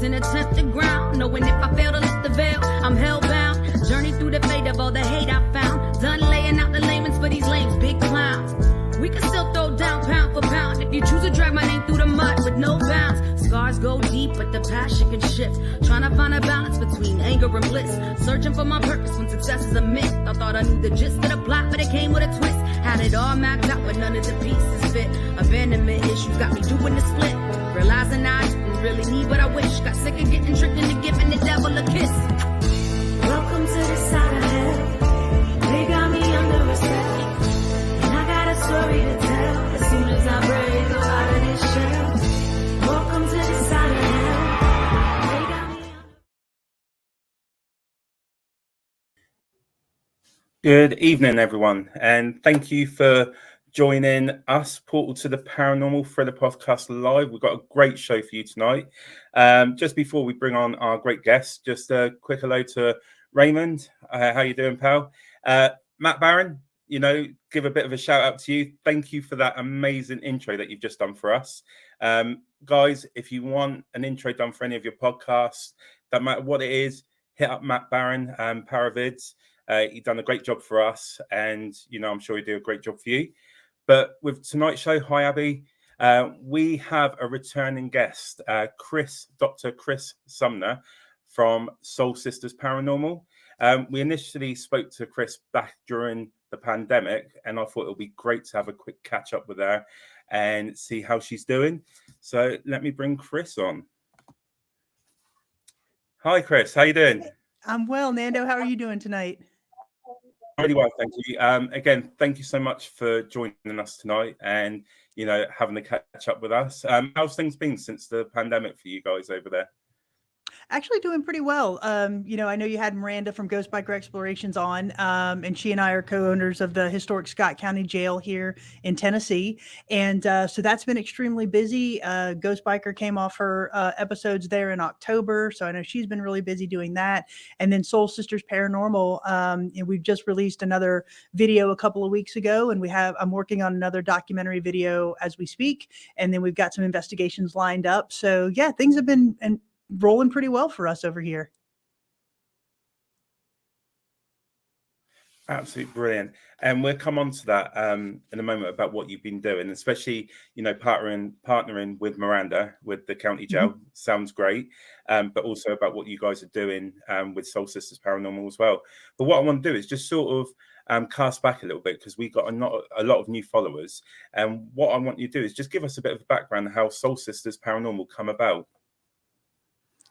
and attempted ground. Knowing if I fail to lift the veil, I'm hellbound. Journey through the fate of all the hate I found. Done laying out the layman's for these lames, big clowns. We can still throw down pound for pound if you choose to drag my name through the mud with no bounds. Scars go deep, but the passion can shift. Trying to find a balance between anger and bliss. Searching for my purpose when success is a myth. I thought I knew the gist of the plot, but it came with a twist. Had it all mapped out, but none of the pieces fit. Abandonment issues got me doing the split. Realizing I didn't really need what I wish. Got sick of getting tricked into giving the devil a kiss. Welcome to the side of hell. They got me under respect. Story to tell as soon as I break out of this shell. Welcome to the side of hell. Good evening, everyone, and thank you for joining us, Portal to the Paranormal Thriller Podcast Live. We've got a great show for you tonight. Just before we bring on our great guests, just a quick hello to Raymond. How you doing, pal? Matt Barron, give a bit of a shout out to you. Thank you for that amazing intro that you've just done for us. Guys, if you want an intro done for any of your podcasts, no matter what it is, hit up Matt Barron, Paravids. You've done a great job for us, and I'm sure he'll do a great job for you. But with tonight's show, hi Abby, we have a returning guest, Dr. Kris Sumner from Soul Sisters Paranormal. We initially spoke to Kris back during the pandemic, and I thought it would be great to have a quick catch up with her and see how she's doing. So let me bring Kris on. Hi, Kris. How you doing? I'm well, Nando. How are you doing tonight? Really well, thank you. Again, thank you so much for joining us tonight and having a catch up with us. How's things been since the pandemic for you guys over there? Actually doing pretty well. I know you had Miranda from Ghost Biker Explorations on, and she and I are co-owners of the historic Scott County Jail here in Tennessee. And so that's been extremely busy. Ghost Biker came off her episodes there in October. So I know she's been really busy doing that. And then Soul Sisters Paranormal, and we've just released another video a couple of weeks ago. And I'm working on another documentary video as we speak. And then we've got some investigations lined up. So yeah, things have been rolling pretty well for us over here. Absolutely brilliant. And we'll come on to that in a moment about what you've been doing, especially, partnering with Miranda with the county jail. Mm-hmm. Sounds great. But also about what you guys are doing with Soul Sisters Paranormal as well. But what I want to do is just sort of cast back a little bit, because we got a lot of new followers. And what I want you to do is just give us a bit of a background on how Soul Sisters Paranormal come about.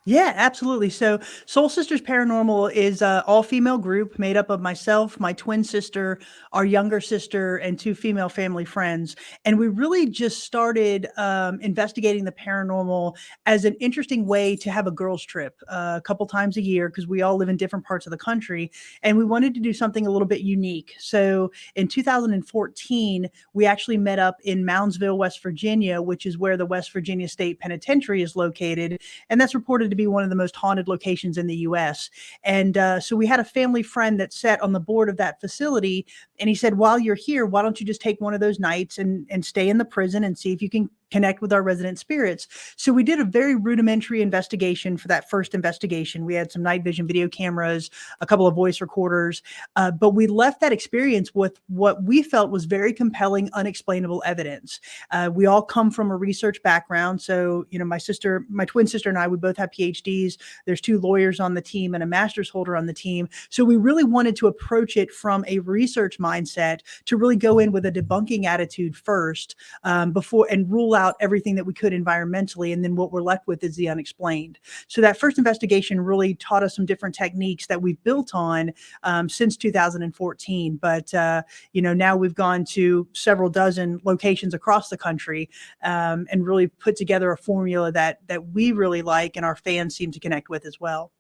Yeah, absolutely. So Soul Sisters Paranormal is an all-female group made up of myself, my twin sister, our younger sister, and two female family friends. And we really just started investigating the paranormal as an interesting way to have a girls' trip a couple times a year, because we all live in different parts of the country. And we wanted to do something a little bit unique. So in 2014, we actually met up in Moundsville, West Virginia, which is where the West Virginia State Penitentiary is located. And that's reported to be one of the most haunted locations in the U.S. And so we had a family friend that sat on the board of that facility, and he said, while you're here, why don't you just take one of those nights and stay in the prison and see if you can connect with our resident spirits. So we did a very rudimentary investigation for that first investigation. We had some night vision video cameras, a couple of voice recorders, but we left that experience with what we felt was very compelling, unexplainable evidence. We all come from a research background. So, my twin sister and I, we both have PhDs. There's two lawyers on the team and a master's holder on the team. So we really wanted to approach it from a research mindset to really go in with a debunking attitude first, before and rule out everything that we could environmentally. And then what we're left with is the unexplained. So that first investigation really taught us some different techniques that we've built on since 2014. But, now we've gone to several dozen locations across the country and really put together a formula that we really like and our fans seem to connect with as well.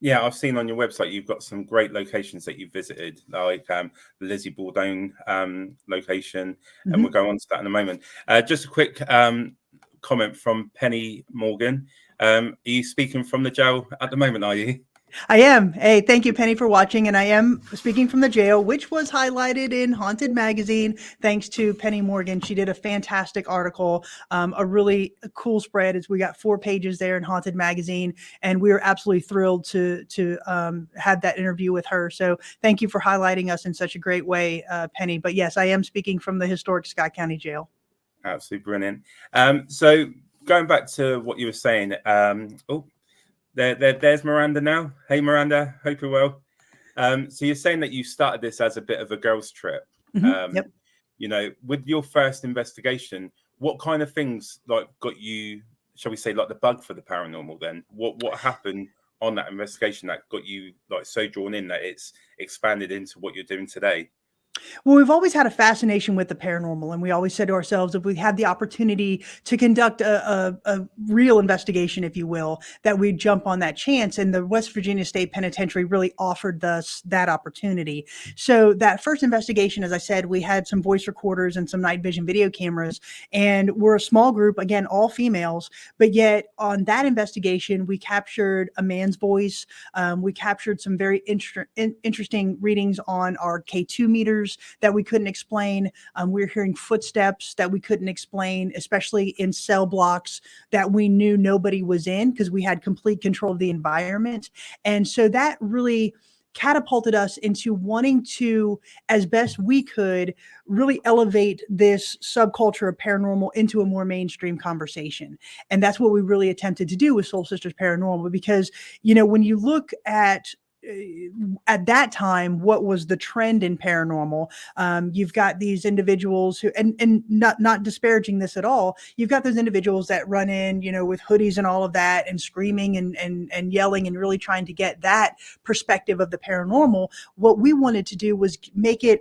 Yeah, I've seen on your website you've got some great locations that you've visited, like the Lizzie Bordone location, and we'll go on to that in a moment. Just a quick comment from Penny Morgan. Are you speaking from the jail at the moment, are you? I am. Hey, thank you, Penny, for watching. And I am speaking from the jail, which was highlighted in Haunted Magazine. Thanks to Penny Morgan. She did a fantastic article, a really cool spread. As we got 4 pages there in Haunted Magazine, and we were absolutely thrilled to have that interview with her. So thank you for highlighting us in such a great way, Penny. But yes, I am speaking from the historic Scott County Jail. Absolutely brilliant. So going back to what you were saying, there's Miranda now. Hey, Miranda, hope you're well. So you're saying that you started this as a bit of a girls' trip. Yep. You know, with your first investigation, what kind of things like got you, shall we say, like the bug for the paranormal? Then what happened on that investigation that got you like so drawn in that it's expanded into what you're doing today? Well, we've always had a fascination with the paranormal, and we always said to ourselves, if we had the opportunity to conduct a real investigation, if you will, that we'd jump on that chance. And the West Virginia State Penitentiary really offered us that opportunity. So that first investigation, as I said, we had some voice recorders and some night vision video cameras, and we're a small group, again, all females, but yet on that investigation, we captured a man's voice. We captured some very interesting readings on our K2 meters that we couldn't explain. We were hearing footsteps that we couldn't explain, especially in cell blocks that we knew nobody was in because we had complete control of the environment. And so that really catapulted us into wanting to, as best we could, really elevate this subculture of paranormal into a more mainstream conversation. And that's what we really attempted to do with Soul Sisters Paranormal, because, you know, when you look at that time, what was the trend in paranormal? You've got these individuals who, and not disparaging this at all, you've got those individuals that run in, you know, with hoodies and all of that, and screaming and yelling and really trying to get that perspective of the paranormal. What we wanted to do was make it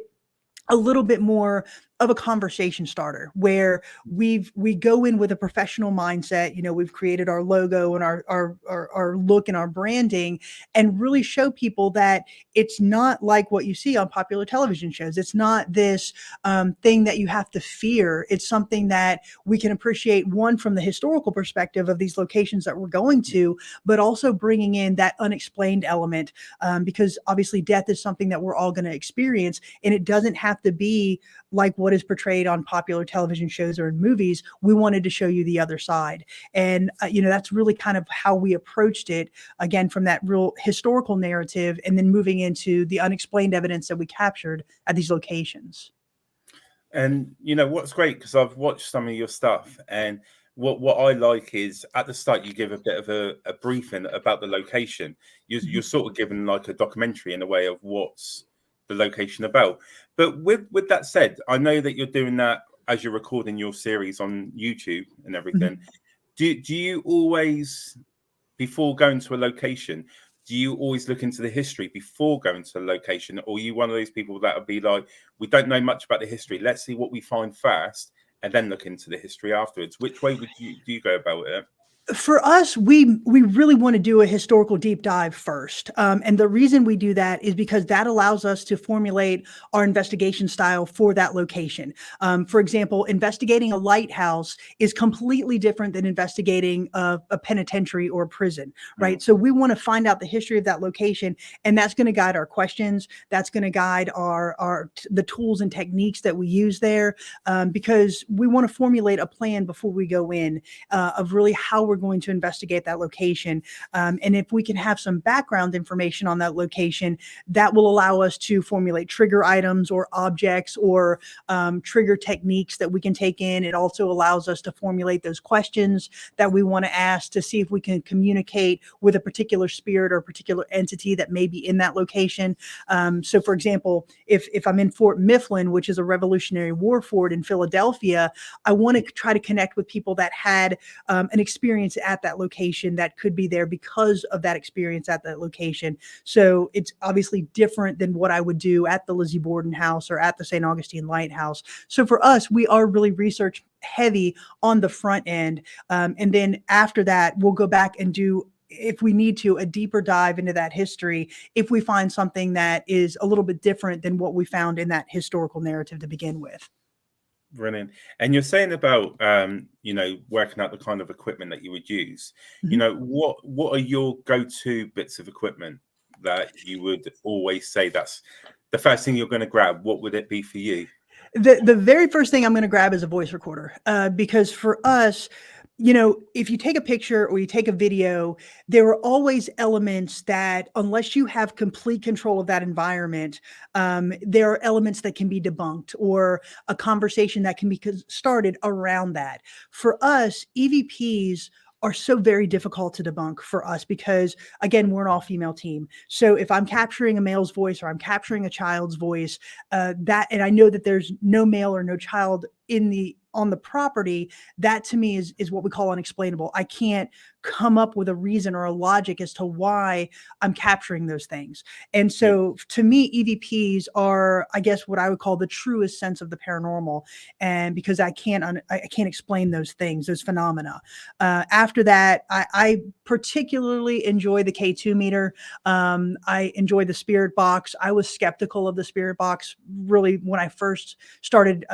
a little bit more of a conversation starter, where we go in with a professional mindset. You know, we've created our logo and our look and our branding, and really show people that it's not like what you see on popular television shows. It's not this thing that you have to fear. It's something that we can appreciate, one, from the historical perspective of these locations that we're going to, but also bringing in that unexplained element, because obviously death is something that we're all going to experience, and it doesn't have to be like what is portrayed on popular television shows or in movies. We wanted to show you the other side. And, you know, that's really kind of how we approached it, again, from that real historical narrative, and then moving into the unexplained evidence that we captured at these locations. And, you know, what's great, because I've watched some of your stuff, and what I like is at the start, you give a bit of a briefing about the location. You're sort of given like a documentary in a way of what's the location about. But with that said, I know that you're doing that as you're recording your series on YouTube and everything. Do you always, before going to a location, do you always look into the history before going to a location? Or are you one of those people that would be like, we don't know much about the history, let's see what we find first and then look into the history afterwards? Which way do you go about it? For us, we really want to do a historical deep dive first. And the reason we do that is because that allows us to formulate our investigation style for that location. For example, investigating a lighthouse is completely different than investigating a penitentiary or a prison, right? So we want to find out the history of that location, and that's going to guide our questions. That's going to guide the tools and techniques that we use there, because we want to formulate a plan before we go in, of really how we're going to investigate that location. And if we can have some background information on that location, that will allow us to formulate trigger items or objects or trigger techniques that we can take in. It also allows us to formulate those questions that we want to ask to see if we can communicate with a particular spirit or a particular entity that may be in that location. So for example, if I'm in Fort Mifflin, which is a Revolutionary War fort in Philadelphia, I want to try to connect with people that had an experience at that location that could be there because of that experience at that location. So it's obviously different than what I would do at the Lizzie Borden House or at the St. Augustine Lighthouse. So for us, we are really research heavy on the front end. And then after that, we'll go back and do, if we need to, a deeper dive into that history if we find something that is a little bit different than what we found in that historical narrative to begin with. Brilliant. And you're saying about working out the kind of equipment that you would use. Mhm. What are your go-to bits of equipment that you would always say that's the first thing you're going to grab? What would it be for you? The very first thing I'm going to grab is a voice recorder, because for us, if you take a picture or you take a video, there are always elements that, unless you have complete control of that environment, there are elements that can be debunked or a conversation that can be started around that. For us, EVPs are so very difficult to debunk for us because, again, we're an all-female team. So if I'm capturing a male's voice or I'm capturing a child's voice, and I know that there's no male or no child on the property, that to me is what we call unexplainable. I can't come up with a reason or a logic as to why I'm capturing those things. And Yeah. so to me, EVPs are, I guess, what I would call the truest sense of the paranormal. And because I can't explain those things, those phenomena. After that, I particularly enjoy the K2 meter. I enjoy the spirit box. I was skeptical of the spirit box really when I first started,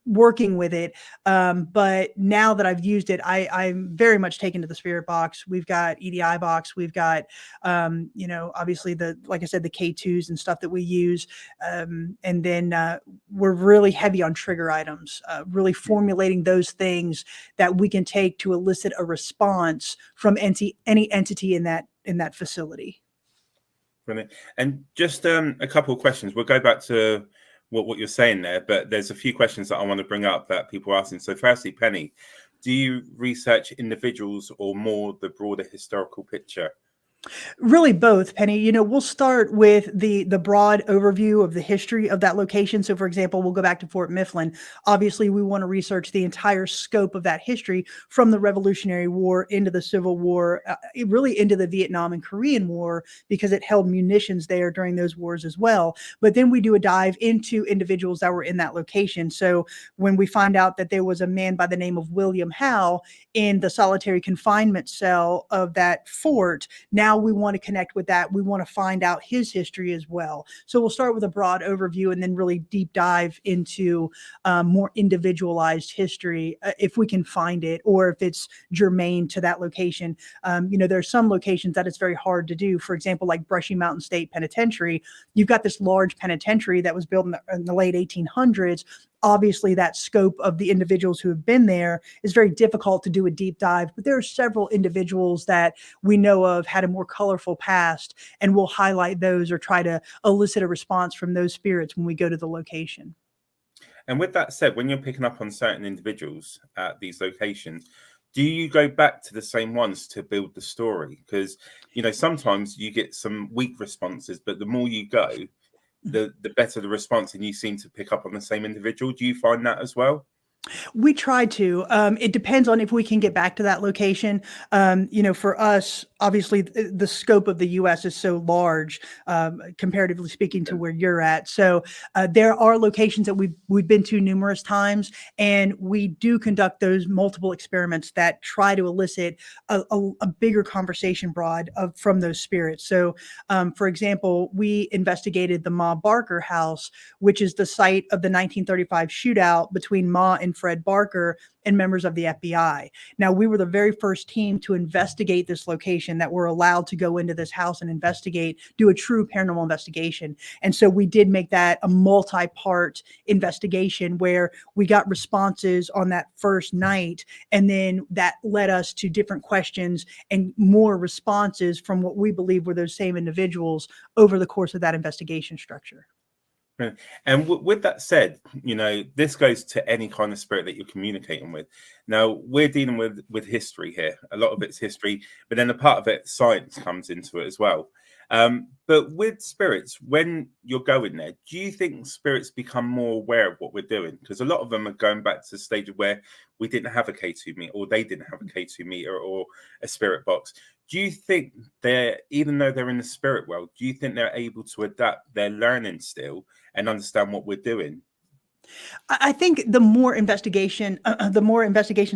working with it. But now that I've used it, I'm very much taken to the spirit box. We've got EDI box. We've got, obviously like I said, the K2s and stuff that we use. And then we're really heavy on trigger items, really formulating those things that we can take to elicit a response from any entity in that facility. Brilliant. And just a couple of questions. We'll go back to what you're saying there, but there's a few questions that I want to bring up that people are asking. So firstly, Penny, do you research individuals or more the broader historical picture? Really both, Penny. We'll start with the broad overview of the history of that location. So, for example, we'll go back to Fort Mifflin. Obviously, we want to research the entire scope of that history from the Revolutionary War into the Civil War, really into the Vietnam and Korean War, because it held munitions there during those wars as well. But then we do a dive into individuals that were in that location. So when we find out that there was a man by the name of William Howe in the solitary confinement cell of that fort, now we want to connect with that. We want to find out his history as well. So we'll start with a broad overview and then really deep dive into more individualized history, if we can find it, or if it's germane to that location. There are some locations that it's very hard to do. For example, like Brushy Mountain State Penitentiary, you've got this large penitentiary that was built in the late 1800s. Obviously, that scope of the individuals who have been there is very difficult to do a deep dive, but there are several individuals that we know of had a more colorful past, and we'll highlight those or try to elicit a response from those spirits when we go to the location. And with that said, when you're picking up on certain individuals at these locations, do you go back to the same ones to build the story? Because, sometimes you get some weak responses, but the more you go, the better the response, and you seem to pick up on the same individual. Do you find that as well? We try to. It depends on if we can get back to that location. For us, obviously, the scope of the U.S. is so large, comparatively speaking, to where you're at. So there are locations that we've been to numerous times, and we do conduct those multiple experiments that try to elicit a bigger conversation from those spirits. So, for example, we investigated the Ma Barker house, which is the site of the 1935 shootout between Ma and Fred Barker and members of the FBI. Now, we were the very first team to investigate this location that were allowed to go into this house and do a true paranormal investigation. And so we did make that a multi-part investigation where we got responses on that first night. And then that led us to different questions and more responses from what we believe were those same individuals over the course of that investigation structure. And with that said, this goes to any kind of spirit that you're communicating with. Now, we're dealing with history here. A lot of it's history, but then a part of it, science comes into it as well. But with spirits, when you're going there, do you think spirits become more aware of what we're doing? Because a lot of them are going back to the stage of where we didn't have a K2 meter, or they didn't have a K2 meter or a spirit box. Do you think even though they're in the spirit world, do you think they're able to adapt their learning still and understand what we're doing? I think the more investigations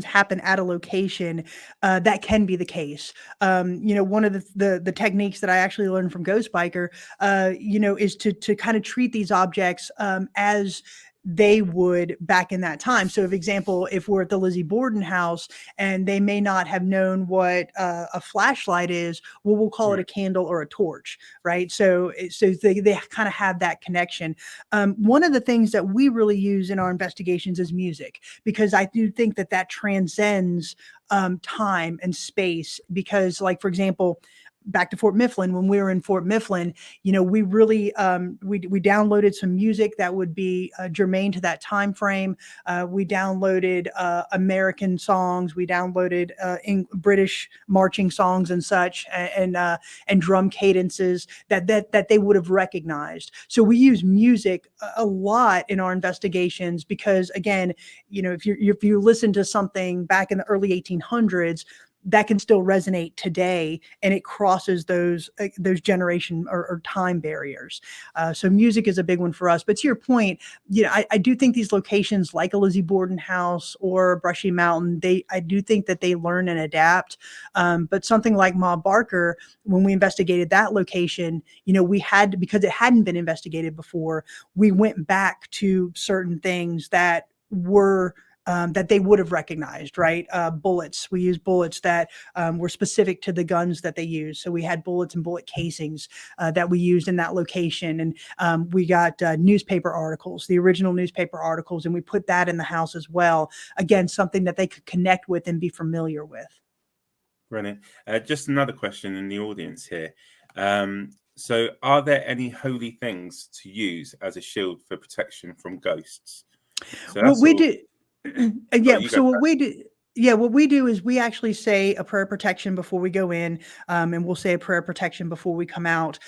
happen at a location, that can be the case. One of the techniques that I actually learned from Ghost Biker, is to kind of treat these objects as they would back in that time. So, for example, if we're at the Lizzie Borden house and they may not have known what a flashlight is, well, we'll call it a candle or a torch, right? So they kind of have that connection. One of the things that we really use in our investigations is music, because I do think that that transcends time and space. Because, like, for example, back to Fort Mifflin, when we were in Fort Mifflin, we really we downloaded some music that would be germane to that time frame. We downloaded American songs, we downloaded British marching songs and such, and drum cadences that they would have recognized. So we use music a lot in our investigations because, again, if you listen to something back in the early 1800s, that can still resonate today, and it crosses those generation or time barriers. So music is a big one for us. But to your point, I do think these locations like a Lizzie Borden house or Brushy Mountain, I do think that they learn and adapt. But something like Ma Barker, when we investigated that location, we had to, because it hadn't been investigated before, we went back to certain things that were that they would have recognized, right? Bullets. We used bullets that were specific to the guns that they used. So we had bullets and bullet casings that we used in that location. And we got newspaper articles, the original newspaper articles, and we put that in the house as well. Again, something that they could connect with and be familiar with. Brilliant. Just another question in the audience here. So are there any holy things to use as a shield for protection from ghosts? So Well, we do. Yeah. So what we do is we actually say a prayer of protection before we go in, and we'll say a prayer of protection before we come out.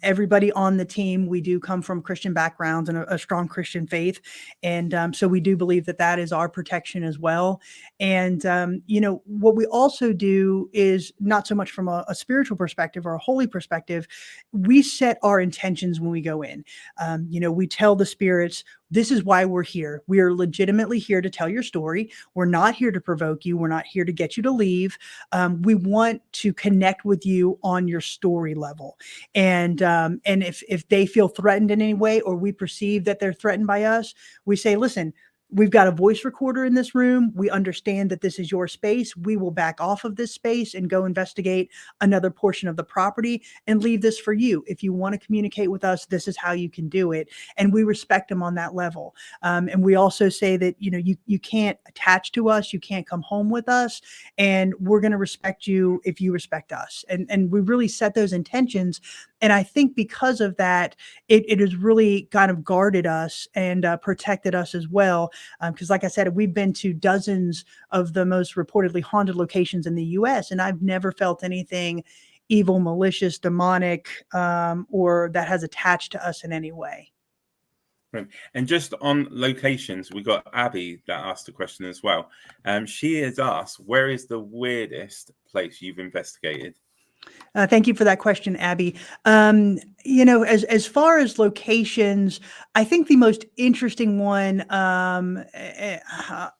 Everybody on the team, we do come from Christian backgrounds and a strong Christian faith. And so we do believe that that is our protection as well. And, what we also do is not so much from a spiritual perspective or a holy perspective. We set our intentions when we go in. We tell the spirits, this is why we're here. We are legitimately here to tell your story. We're not here to provoke you. We're not here to get you to leave. We want to connect with you on your story level. And if they feel threatened in any way, or we perceive that they're threatened by us, we say, listen, we've got a voice recorder in this room. We understand that this is your space. We will back off of this space and go investigate another portion of the property and leave this for you. If you want to communicate with us, this is how you can do it. And we respect them on that level. And we also say that, you can't attach to us. You can't come home with us. And we're going to respect you if you respect us. And we really set those intentions. And I think because of that, it has really kind of guarded us and protected us as well. Because like I said, we've been to dozens of the most reportedly haunted locations in the U.S., and I've never felt anything evil, malicious, demonic, or that has attached to us in any way. Right. And just on locations, we got Abby that asked a question as well. She has asked, where is the weirdest place you've investigated? Thank you for that question, Abby. As far as locations, I think the most interesting one, the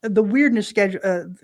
weirdness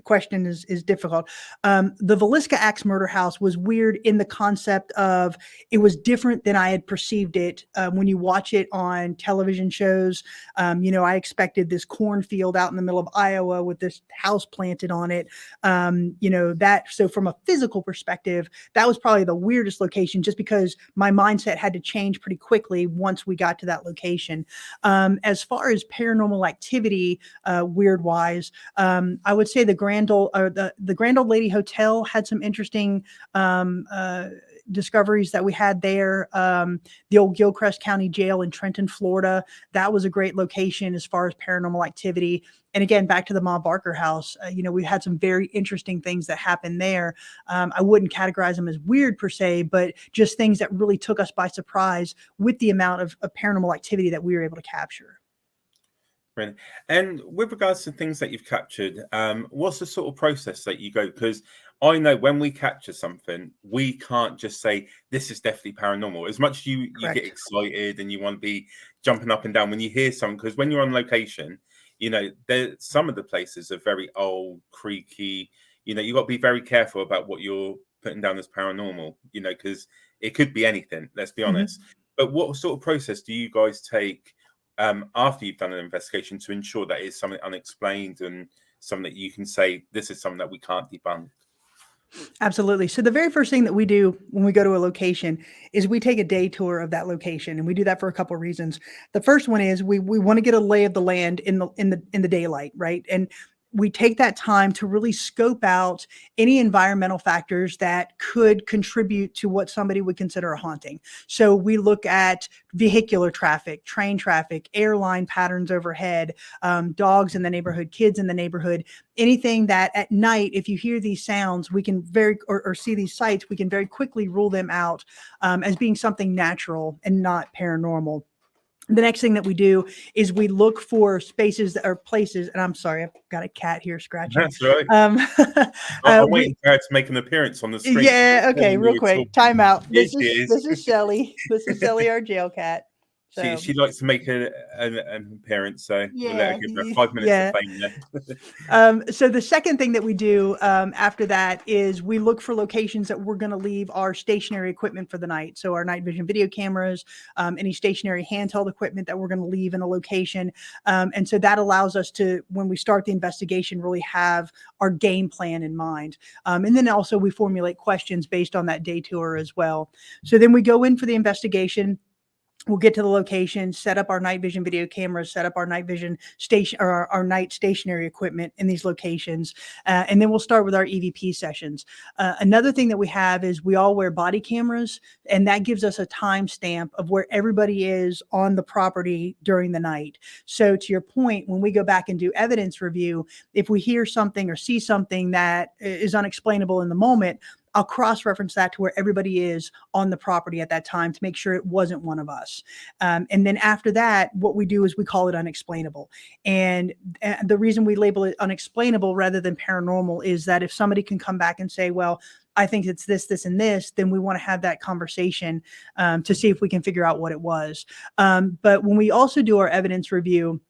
question is difficult. The Villisca Axe Murder House was weird in the concept of it was different than I had perceived it. When you watch it on television shows, I expected this cornfield out in the middle of Iowa with this house planted on it. So from a physical perspective, that was probably the weirdest location, just because my mindset had to change pretty quickly once we got to that location. As far as paranormal activity, weird wise, I would say the Grand Old Lady Hotel had some interesting discoveries that we had there. The old Gilchrist County Jail in Trenton, Florida, that was a great location as far as paranormal activity. And again, back to the Ma Barker house, we had some very interesting things that happened there. I wouldn't categorize them as weird per se, but just things that really took us by surprise with the amount of paranormal activity that we were able to capture. Brilliant. And with regards to things that you've captured, what's the sort of process that you go? Because I know when we capture something, we can't just say this is definitely paranormal. As much as you get excited and you want to be jumping up and down when you hear something, because when you're on location, some of the places are very old, creaky. You got to be very careful about what you're putting down as paranormal. Because it could be anything. Let's be honest. But what sort of process do you guys take after you've done an investigation to ensure that it's something unexplained and something that you can say, this is something that we can't debunk? Absolutely. So the very first thing that we do when we go to a location is we take a day tour of that location, and we do that for a couple of reasons. The first one is we want to get a lay of the land in the daylight, right? And we take that time to really scope out any environmental factors that could contribute to what somebody would consider a haunting. So we look at vehicular traffic, train traffic, airline patterns overhead, dogs in the neighborhood, kids in the neighborhood, anything that at night, if you hear these sounds, we can or see these sights, we can very quickly rule them out as being something natural and not paranormal. The next thing that we do is we look for spaces or places, and I'm sorry, I've got a cat here scratching. That's right. I'm waiting for her to make an appearance on the screen. Yeah, okay, real quick. Time out. This is Shelly. This is Shelly, our jail cat. So. She likes to make an appearance, so we'll let her give her 5 minutes of fame there. So the second thing that we do after that is we look for locations that we're going to leave our stationary equipment for the night. So our night vision video cameras, any stationary handheld equipment that we're going to leave in a location. And so that allows us to, when we start the investigation, really have our game plan in mind. And then also we formulate questions based on that day tour as well. So then we go in for the investigation. We'll get to the location, set up our night vision video cameras, set up our night vision station or our night stationary equipment in these locations. And then we'll start with our EVP sessions. Another thing that we have is we all wear body cameras, and that gives us a timestamp of where everybody is on the property during the night. So to your point, when we go back and do evidence review, if we hear something or see something that is unexplainable in the moment, I'll cross-reference that to where everybody is on the property at that time to make sure it wasn't one of us. And then after that, what we do is we call it unexplainable. And the reason we label it unexplainable rather than paranormal is that if somebody can come back and say, well, I think it's this, this, and this, then we want to have that conversation to see if we can figure out what it was. But when we also do our evidence review,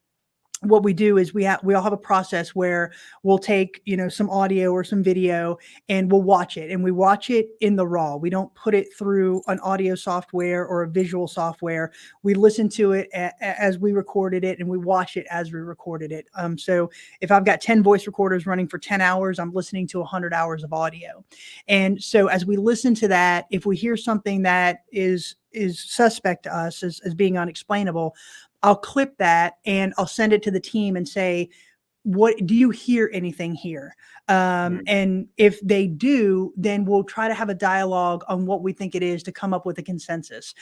what we do is we all have a process where we'll take, some audio or some video and we'll watch it, and we watch it in the raw. We don't put it through an audio software or a visual software. We listen to it as we recorded it, and we watch it as we recorded it. So if I've got 10 voice recorders running for 10 hours, I'm listening to 100 hours of audio. And so as we listen to that, if we hear something that is suspect to us as being unexplainable, I'll clip that and I'll send it to the team and say, what do you hear anything here? And if they do, then we'll try to have a dialogue on what we think it is to come up with a consensus.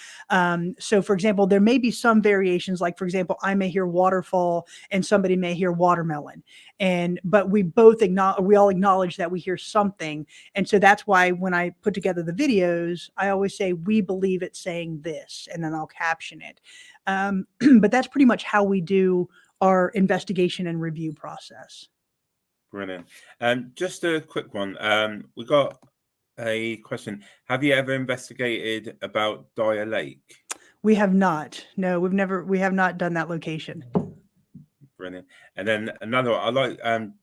So for example, there may be some variations, like for example, I may hear waterfall and somebody may hear watermelon. But we all acknowledge that we hear something. And so that's why when I put together the videos, I always say, we believe it's saying this, and then I'll caption it. But that's pretty much how we do our investigation and review process. Brilliant. Just a quick one. We got a question. Have you ever investigated about Dyer Lake? We have not. No, we have not done that location. Brilliant. And then another one, I like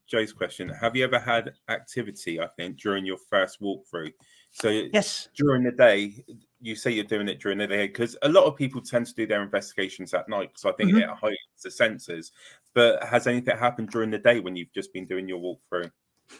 Joe's question. Have you ever had activity, I think, during your first walkthrough? So yes, during the day, you say you're doing it during the day, because a lot of people tend to do their investigations at night, because I think it heightens the senses. But has anything happened during the day when you've just been doing your walkthrough?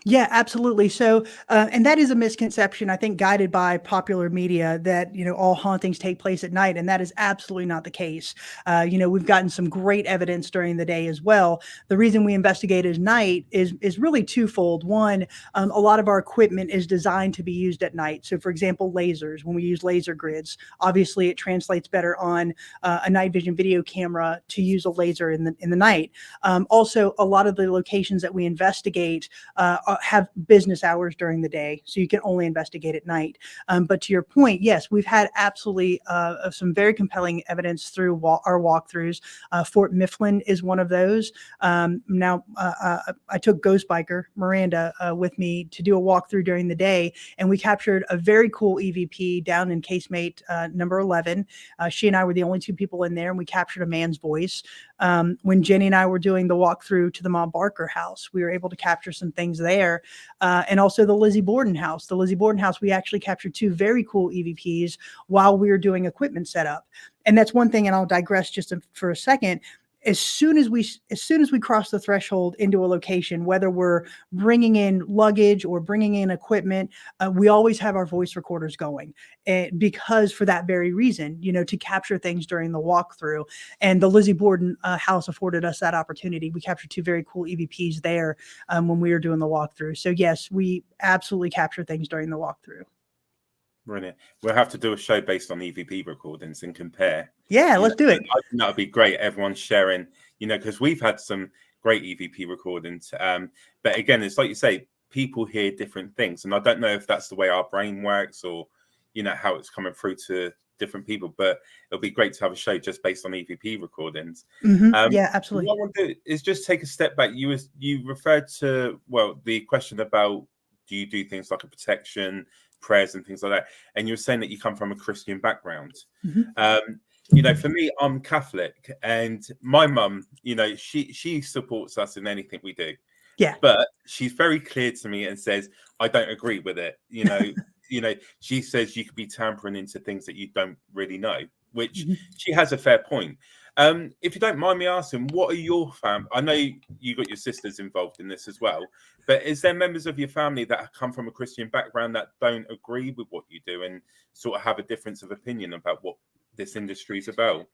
Yeah, absolutely. So, and that is a misconception, I think, guided by popular media that, all hauntings take place at night. And that is absolutely not the case. We've gotten some great evidence during the day as well. The reason we investigate at night is really twofold. One, a lot of our equipment is designed to be used at night. So for example, lasers, when we use laser grids, obviously it translates better on a night vision video camera to use a laser in the night. Also, a lot of the locations that we investigate have business hours during the day, so you can only investigate at night. But to your point, yes, we've had absolutely some very compelling evidence through our walkthroughs. Fort Mifflin is one of those. Now, I took Ghost Biker Miranda with me to do a walkthrough during the day, and we captured a very cool EVP down in casemate number 11. She and I were the only two people in there, and we captured a man's voice. When Jenny and I were doing the walkthrough to the Ma Barker house, we were able to capture some things there. And also the Lizzie Borden house. The Lizzie Borden house, we actually captured two very cool EVPs while we were doing equipment setup. And that's one thing, and I'll digress just for a second. as soon as we cross the threshold into a location, whether we're bringing in luggage or bringing in equipment, we always have our voice recorders going, because for that very reason, to capture things during the walkthrough. And the Lizzie Borden house afforded us that opportunity. We captured 2 very cool EVPs there when we were doing the walkthrough. So yes, we absolutely capture things during the walkthrough. Brilliant. We'll have to do a show based on EVP recordings and compare. Yeah, let's do it. I think that would be great. Everyone sharing, because we've had some great EVP recordings. But again, it's like you say, people hear different things. And I don't know if that's the way our brain works or, how it's coming through to different people. But it'll be great to have a show just based on EVP recordings. Yeah, absolutely. What I want to do is just take a step back. You referred to, the question about, do you do things like a protection, prayers and things like that, and you're saying that you come from a Christian background. For me, I'm Catholic, and my mum, she supports us in anything we do. Yeah, but she's very clear to me and says I don't agree with it. She says you could be tampering into things that you don't really know, which she has a fair point. If you don't mind me asking, what are your family? I know you got your sisters involved in this as well, but is there members of your family that come from a Christian background that don't agree with what you do and sort of have a difference of opinion about what this industry is about?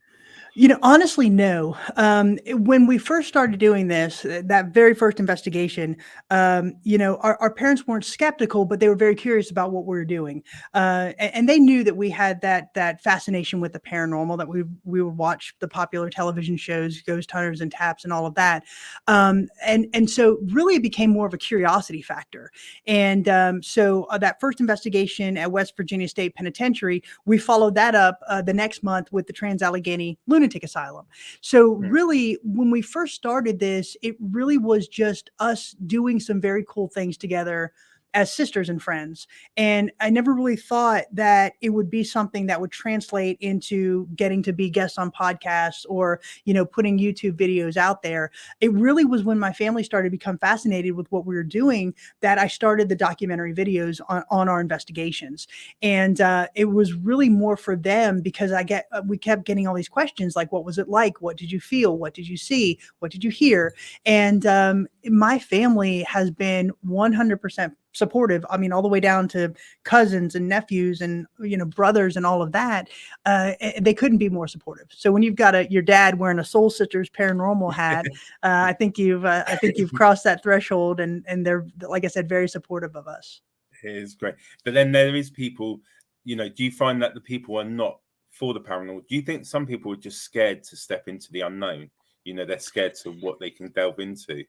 Honestly, no. When we first started doing this, that very first investigation, our parents weren't skeptical, but they were very curious about what we were doing. And they knew that we had that fascination with the paranormal, that we would watch the popular television shows, Ghost Hunters and Taps and all of that. And so really it became more of a curiosity factor. And so that first investigation at West Virginia State Penitentiary, we followed that up the next month with the Trans-Allegheny Lunatic Asylum. So really, when we first started this, it really was just us doing some very cool things together as sisters and friends. And I never really thought that it would be something that would translate into getting to be guests on podcasts or, putting YouTube videos out there. It really was when my family started to become fascinated with what we were doing that I started the documentary videos on our investigations. And it was really more for them because we kept getting all these questions like, what was it like? What did you feel? What did you see? What did you hear? And my family has been 100% supportive. I mean, all the way down to cousins and nephews and, brothers and all of that. They couldn't be more supportive. So when you've got your dad wearing a Soul Sisters Paranormal hat, I think you've crossed that threshold and they're, like I said, very supportive of us. It is great. But then there is people, do you find that the people are not for the paranormal? Do you think some people are just scared to step into the unknown? They're scared to what they can delve into.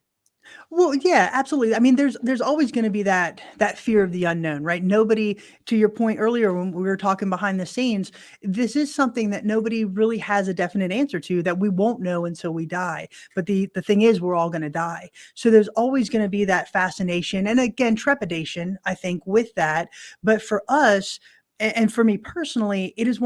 Well, yeah, absolutely. I mean, there's always going to be that fear of the unknown, right? Nobody, to your point earlier when we were talking behind the scenes, this is something that nobody really has a definite answer to, that we won't know until we die. But the thing is, we're all going to die. So there's always going to be that fascination and again, trepidation, I think, with that. But for us, and for me personally, it is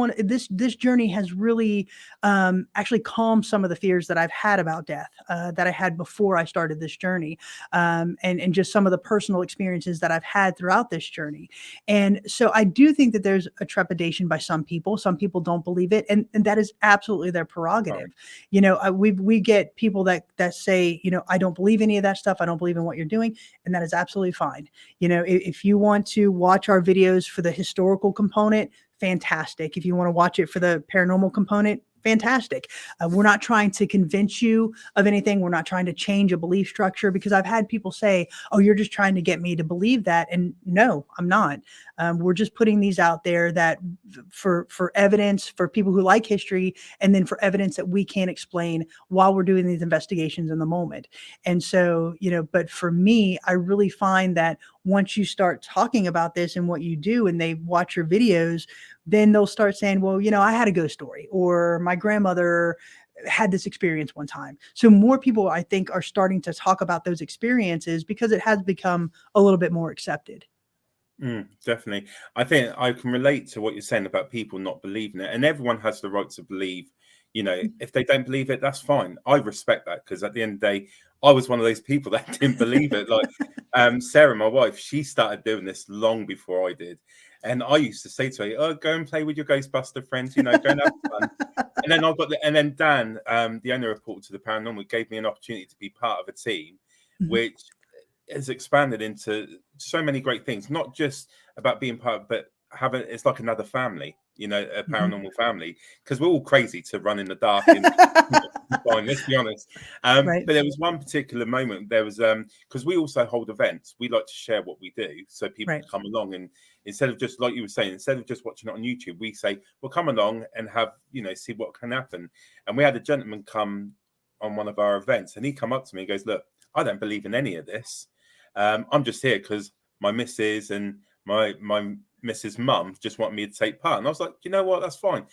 this journey has really actually calmed some of the fears that I've had about death that I had before I started this journey, and just some of the personal experiences that I've had throughout this journey. And so I do think that there's a trepidation by some people. Some people don't believe it, and that is absolutely their prerogative. Right. We get people that say, I don't believe any of that stuff. I don't believe in what you're doing, and that is absolutely fine. If you want to watch our videos for the historical component, fantastic. If you want to watch it for the paranormal component, fantastic. We're not trying to convince you of anything. We're not trying to change a belief structure, because I've had people say, oh, you're just trying to get me to believe that. And no, I'm not. We're just putting these out there that for evidence, for people who like history, and then for evidence that we can't explain while we're doing these investigations in the moment. And so, but for me, I really find that once you start talking about this and what you do and they watch your videos, then they'll start saying, well, I had a ghost story, or my grandmother had this experience one time. So more people, I think, are starting to talk about those experiences because it has become a little bit more accepted. Definitely. I think I can relate to what you're saying about people not believing it, and everyone has the right to believe, You know, if they don't believe it, that's fine. I respect that, because at the end of the day, I was one of those people that didn't believe it. Like Sarah, my wife, she started doing this long before I did. And I used to say to her, "Oh, go and play with your Ghostbuster friends, you know, go and have fun." And then and then Dan, the owner of Portal to the Paranormal, gave me an opportunity to be part of a team, which has expanded into so many great things, not just about being part of, but having, it's like another family, you know, a paranormal family, because we're all crazy to run in the dark and fine, let's be honest. Right. But there was one particular moment, there was because we also hold events, we like to share what we do, so people Right. come along, and instead of just, like you were saying, instead of just watching it on YouTube, we say, well, come along and have, you know, see what can happen. And we had a gentleman come on one of our events, and he come up to me and goes, "Look, I don't believe in any of this. I'm just here because my missus and my Mrs. Mum just want me to take part." And I was like, you know what, that's fine.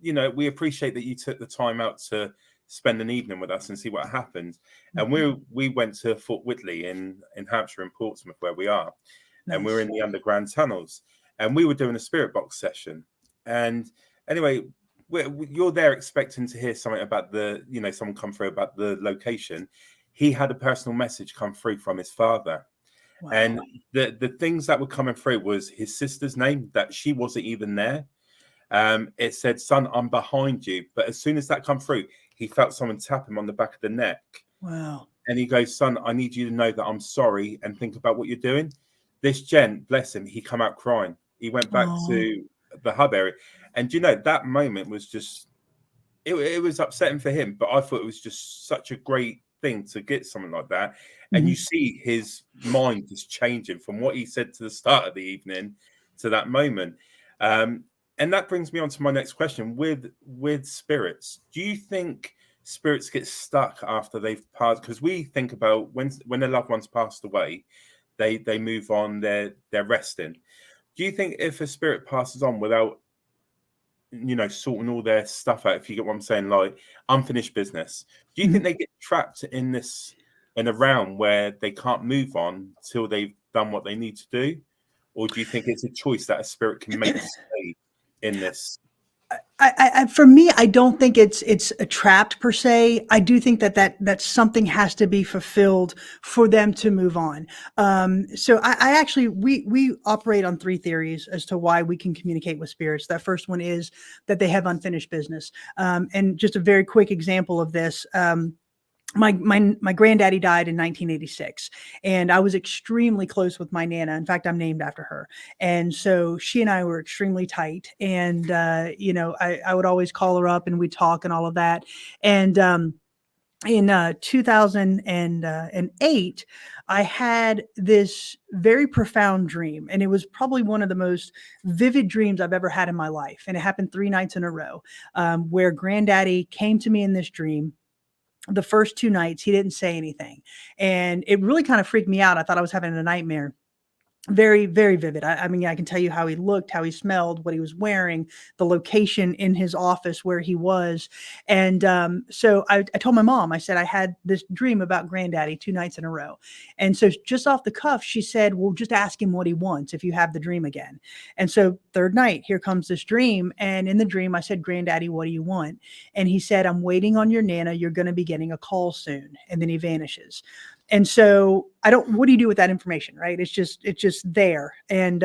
You know, we appreciate that you took the time out to spend an evening with us and see what happened. And we went to Fort Whitley in Hampshire, in Portsmouth, where we are. Nice. And we're in the underground tunnels, and we were doing a spirit box session. And anyway, you're there expecting to hear something about the, you know, someone come through about the location. He had a personal message come through from his father. Wow. And the things that were coming through was his sister's name, that she wasn't even there. It said, "Son, I'm behind you." But as soon as that come through, he felt someone tap him on the back of the neck. Wow. And he goes, "Son, I need you to know that I'm sorry and think about what you're doing." This gent, bless him, he come out crying. He went back to the hub area. And you know, that moment was just, it was upsetting for him, but I thought it was just such a great thing to get something like that. And you see his mind is changing from what he said to the start of the evening to that moment. And that brings me on to my next question. With spirits, do you think spirits get stuck after they've passed? Because we think about when their loved ones passed away, they move on, they're resting. Do you think if a spirit passes on without, you know, sorting all their stuff out, if you get what I'm saying, like unfinished business, do you think they get trapped in a realm where they can't move on till they've done what they need to do? Or do you think it's a choice that a spirit can make to stay in this? For me, I don't think it's a trapped per se. I do think that something has to be fulfilled for them to move on. So I actually, we operate on 3 theories as to why we can communicate with spirits. That first one is that they have unfinished business. And just a very quick example of this. My granddaddy died in 1986, and I was extremely close with my Nana. In fact, I'm named after her. And so she and I were extremely tight. And, you know, I would always call her up and we'd talk and all of that. And, in 2008, I had this very profound dream, and it was probably one of the most vivid dreams I've ever had in my life. And it happened 3 nights in a row, where granddaddy came to me in this dream. The first 2 nights, he didn't say anything. And it really kind of freaked me out. I thought I was having a nightmare. Very, very vivid. I mean, I can tell you how he looked, how he smelled, what he was wearing, the location in his office where he was. And so I told my mom, I said, I had this dream about granddaddy 2 nights in a row. And so just off the cuff, she said, well, just ask him what he wants if you have the dream again. And so 3rd night, here comes this dream. And in the dream, I said, granddaddy, what do you want? And he said, I'm waiting on your Nana. You're going to be getting a call soon. And then he vanishes. And so what do you do with that information, right? It's just there. And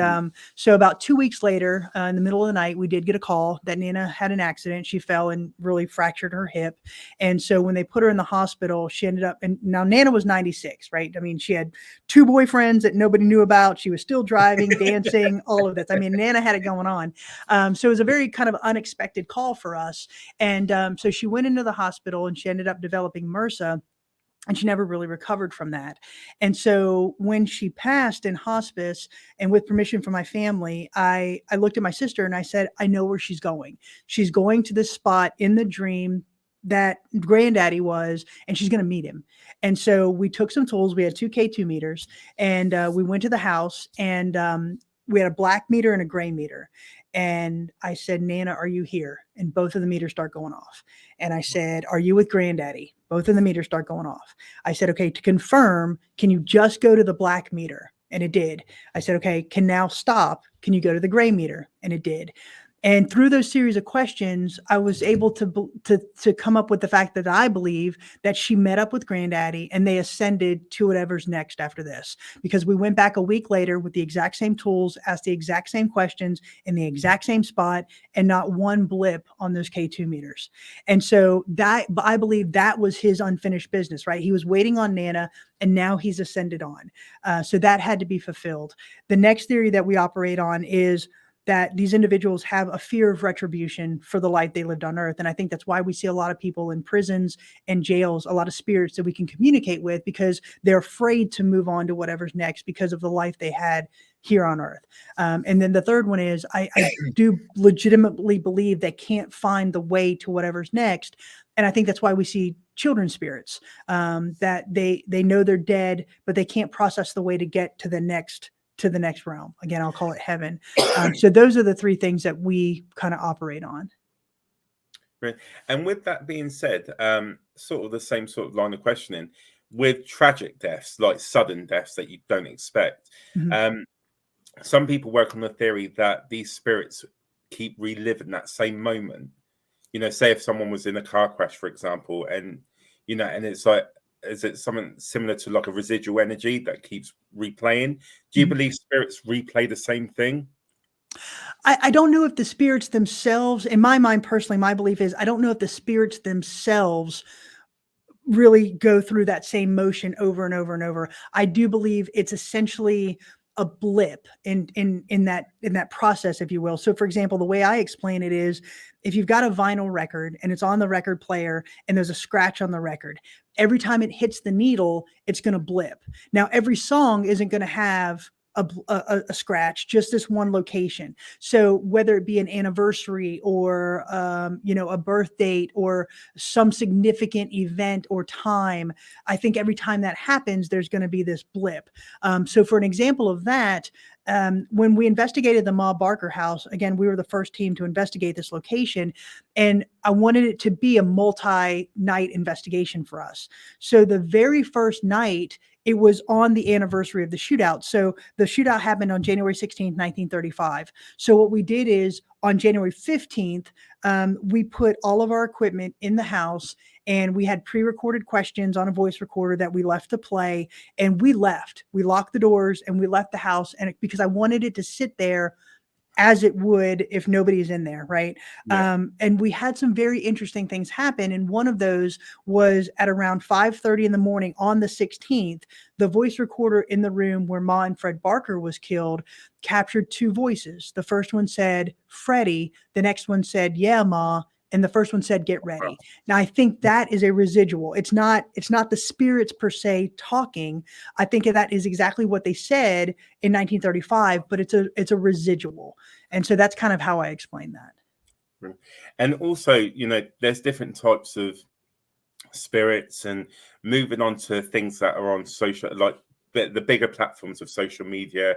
so about 2 weeks later, in the middle of the night, we did get a call that Nana had an accident. She fell and really fractured her hip. And so when they put her in the hospital, she ended up, and now Nana was 96, right? I mean, she had 2 boyfriends that nobody knew about. She was still driving, dancing, all of this. I mean, Nana had it going on. So it was a very kind of unexpected call for us. And so she went into the hospital and she ended up developing MRSA. And she never really recovered from that. And so when she passed in hospice, and with permission from my family, I looked at my sister and I said, I know where she's going. She's going to this spot in the dream that granddaddy was, and she's going to meet him. And so we took some tools. We had 2 K2 meters, and we went to the house, and we had a black meter and a gray meter. And I said, Nana, are you here? And both of the meters start going off. And I said, are you with granddaddy? Both of the meters start going off. I said, okay, to confirm, can you just go to the black meter? And it did. I said, okay, can now stop. Can you go to the gray meter? And it did. And through those series of questions, I was able to come up with the fact that I believe that she met up with Granddaddy and they ascended to whatever's next after this. Because we went back a week later with the exact same tools, asked the exact same questions in the exact same spot, and not one blip on those K2 meters. And so that, I believe that was his unfinished business, right? He was waiting on Nana and now he's ascended on. So that had to be fulfilled. The next theory that we operate on is that these individuals have a fear of retribution for the life they lived on earth. And I think that's why we see a lot of people in prisons and jails, a lot of spirits that we can communicate with, because they're afraid to move on to whatever's next because of the life they had here on earth. And then the third one is I do legitimately believe they can't find the way to whatever's next. And I think that's why we see children's spirits, that they know they're dead, but they can't process the way to get to the next realm. Again, I'll call it heaven. So those are the three things that we kind of operate on. Right. And with that being said, sort of the same sort of line of questioning with tragic deaths, like sudden deaths that you don't expect. Mm-hmm. Some people work on the theory that these spirits keep reliving that same moment. You know, say if someone was in a car crash, for example, and, you know, and it's like, is it something similar to like a residual energy that keeps replaying? Do you believe spirits replay the same thing? I don't know if the spirits themselves, in my mind personally, my belief is I don't know if the spirits themselves really go through that same motion over and over and over. I do believe it's essentially a blip in that process, if you will. So for example, the way I explain it is if you've got a vinyl record and it's on the record player and there's a scratch on the record, every time it hits the needle, it's going to blip. Now, every song isn't going to have a scratch, just this one location. So whether it be an anniversary or, a birth date or some significant event or time, I think every time that happens, there's going to be this blip. So for an example of that, when we investigated the Ma Barker house, again, we were the first team to investigate this location, and I wanted it to be a multi-night investigation for us. So the very first night, it was on the anniversary of the shootout. So the shootout happened on January 16th, 1935. So what we did is on January 15th, we put all of our equipment in the house and we had pre-recorded questions on a voice recorder that we left to play, and we left. We locked the doors and we left the house, and because I wanted it to sit there as it would if nobody's in there, right? Yeah. And we had some very interesting things happen. And one of those was at around 5:30 in the morning on the 16th, the voice recorder in the room where Ma and Fred Barker was killed captured two voices. The first one said, "Freddie." The next one said, "Yeah, Ma." And the first one said, "Get ready." Now, I think that is a residual. It's not the spirits per se talking. I think that is exactly what they said in 1935, but it's a residual. And so that's kind of how I explain that. And also, you know, there's different types of spirits, and moving on to things that are on social, like the bigger platforms of social media,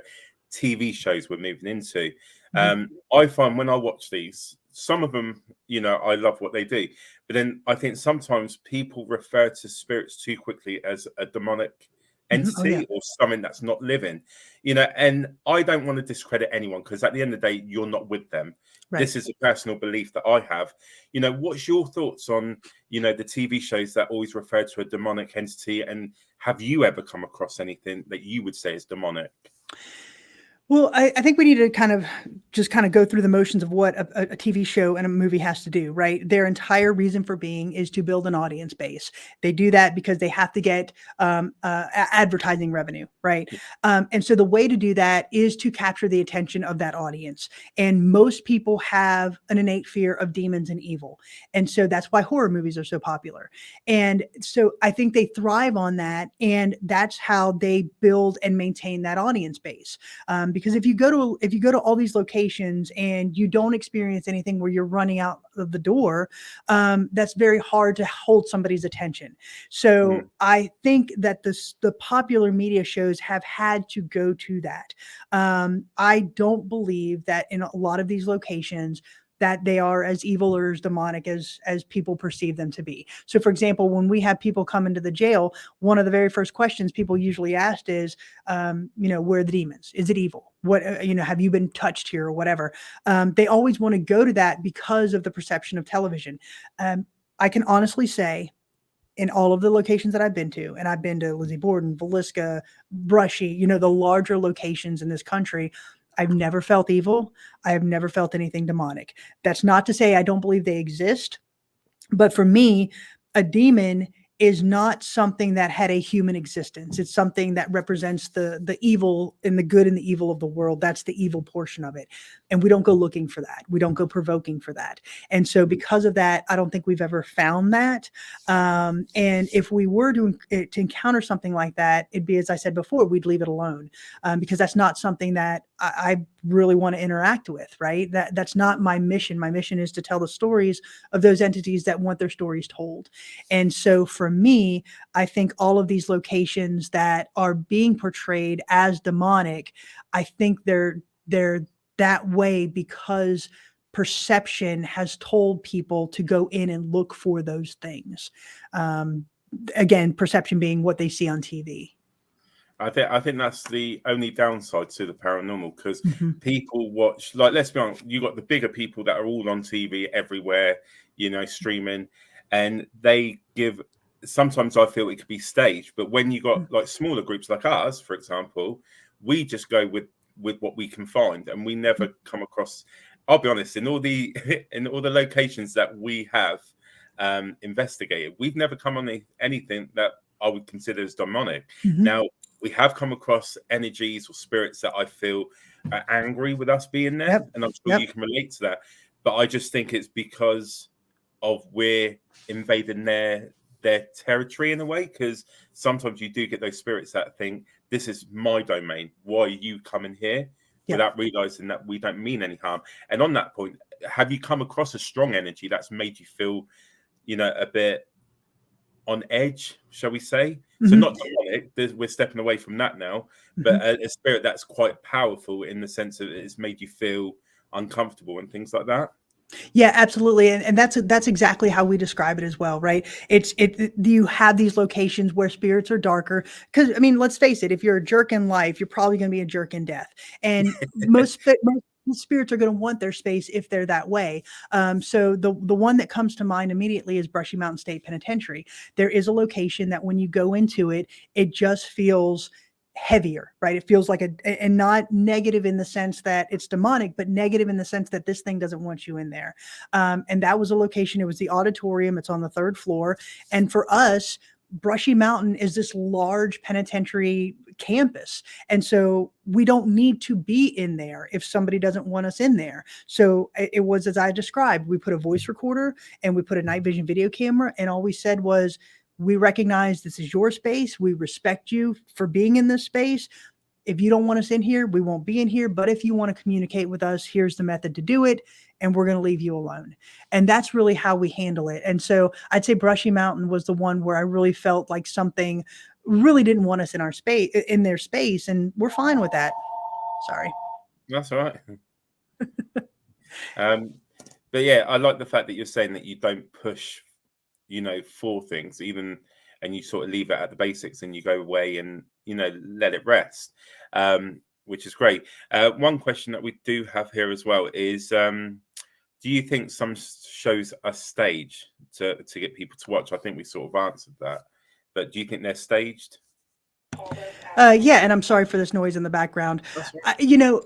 TV shows we're moving into. I find when I watch these, some of them, you know, I love what they do, but then I think sometimes people refer to spirits too quickly as a demonic entity or something that's not living, you know, and I don't want to discredit anyone, because at the end of the day, you're not with them. Right. This is a personal belief that I have. You know, what's your thoughts on, you know, the TV shows that always refer to a demonic entity, and have you ever come across anything that you would say is demonic? Well, I think we need to kind of go through the motions of what a TV show and a movie has to do, right? Their entire reason for being is to build an audience base. They do that because they have to get advertising revenue, right? And so the way to do that is to capture the attention of that audience. And most people have an innate fear of demons and evil. And so that's why horror movies are so popular. And so I think they thrive on that. And that's how they build and maintain that audience base. Because if you go to all these locations and you don't experience anything where you're running out of the door, that's very hard to hold somebody's attention. So I think that the popular media shows have had to go to that. I don't believe that in a lot of these locations that they are as evil or as demonic as people perceive them to be. So for example, when we have people come into the jail, one of the very first questions people usually ask is, where are the demons? Is it evil? What, have you been touched here or whatever? They always want to go to that because of the perception of television. I can honestly say, in all of the locations that I've been to, and I've been to Lizzie Borden, Villisca, Brushy, the larger locations in this country, I've never felt evil. I have never felt anything demonic. That's not to say I don't believe they exist, but for me, a demon is not something that had a human existence. It's something that represents the evil and the good and the evil of the world. That's the evil portion of it. And we don't go looking for that. We don't go provoking for that. And so because of that, I don't think we've ever found that. And if we were to encounter something like that, it'd be, as I said before, we'd leave it alone, because that's not something that I really want to interact with, right? That's not my mission. My mission is to tell the stories of those entities that want their stories told. And so for me, I think all of these locations that are being portrayed as demonic, I think they're that way because perception has told people to go in and look for those things. Again, perception being what they see on TV. I think that's the only downside to the paranormal, because people watch, like, let's be honest, you got the bigger people that are all on TV everywhere, streaming, and they give, sometimes I feel it could be staged, but when you got like smaller groups like ours, for example, we just go with what we can find, and we never come across, I'll be honest, in all the locations that we have investigated, we've never come on anything that I would consider as demonic. Now, we have come across energies or spirits that I feel are angry with us being there, and I'm sure you can relate to that. But I just think it's because of we're invading their territory in a way, because sometimes you do get those spirits that think, this is my domain, why are you coming here? Without realizing that we don't mean any harm. And on that point, have you come across a strong energy that's made you feel, a bit on edge, shall we say? So not demonic, we're stepping away from that now, but a spirit that's quite powerful in the sense that it's made you feel uncomfortable and things like that. Yeah, absolutely. And that's exactly how we describe it as well, right? You have these locations where spirits are darker, because let's face it, if you're a jerk in life, you're probably going to be a jerk in death. And most spirits are going to want their space if they're that way. So the one that comes to mind immediately is Brushy Mountain State Penitentiary. There is a location that when you go into it, it just feels heavier, right? It feels like and not negative in the sense that it's demonic, but negative in the sense that this thing doesn't want you in there. And that was a location. It was the auditorium. It's on the 3rd floor. And for us, Brushy Mountain is this large penitentiary campus. And so we don't need to be in there if somebody doesn't want us in there. So it was, as I described, we put a voice recorder and we put a night vision video camera. And all we said was, we recognize this is your space. We respect you for being in this space. If you don't want us in here, we won't be in here. But if you want to communicate with us, here's the method to do it. And we're going to leave you alone. And that's really how we handle it. And so I'd say Brushy Mountain was the one where I really felt like something really didn't want us in our space, in their space. And we're fine with that. Sorry. That's all right. But yeah, I like the fact that you're saying that you don't push, for things, even, and you sort of leave it at the basics and you go away and, let it rest, which is great. One question that we do have here as well is, do you think some shows are staged to get people to watch? I think we sort of answered that, but do you think they're staged? Yeah, and I'm sorry for this noise in the background. Right.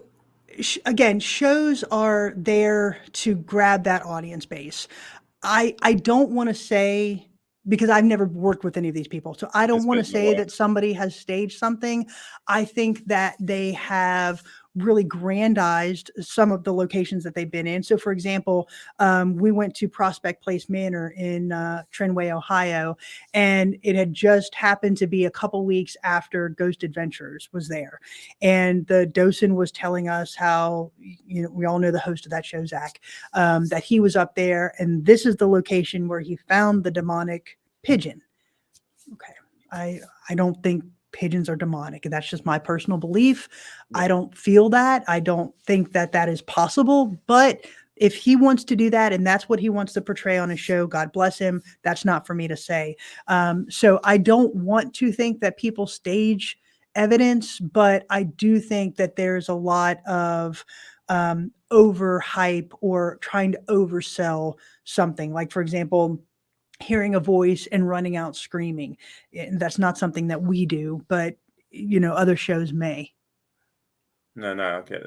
Again, shows are there to grab that audience base. I don't want to say, because I've never worked with any of these people, so I don't want to say that somebody has staged something. I think that they have really grandized some of the locations that they've been in. So for example, we went to Prospect Place Manor in Trenway, Ohio, and it had just happened to be a couple weeks after Ghost Adventures was there. And the docent was telling us how, we all know the host of that show, Zach, that he was up there, and this is the location where he found the demonic pigeon. Okay. I don't think pigeons are demonic, and that's just my personal belief. I don't feel that. I don't think that is possible, but if he wants to do that and that's what he wants to portray on his show, God bless him. That's not for me to say. So I don't want to think that people stage evidence, but I do think that there's a lot of overhype or trying to oversell something. Like, for example, hearing a voice and running out screaming. And that's not something that we do, but other shows may. No, okay.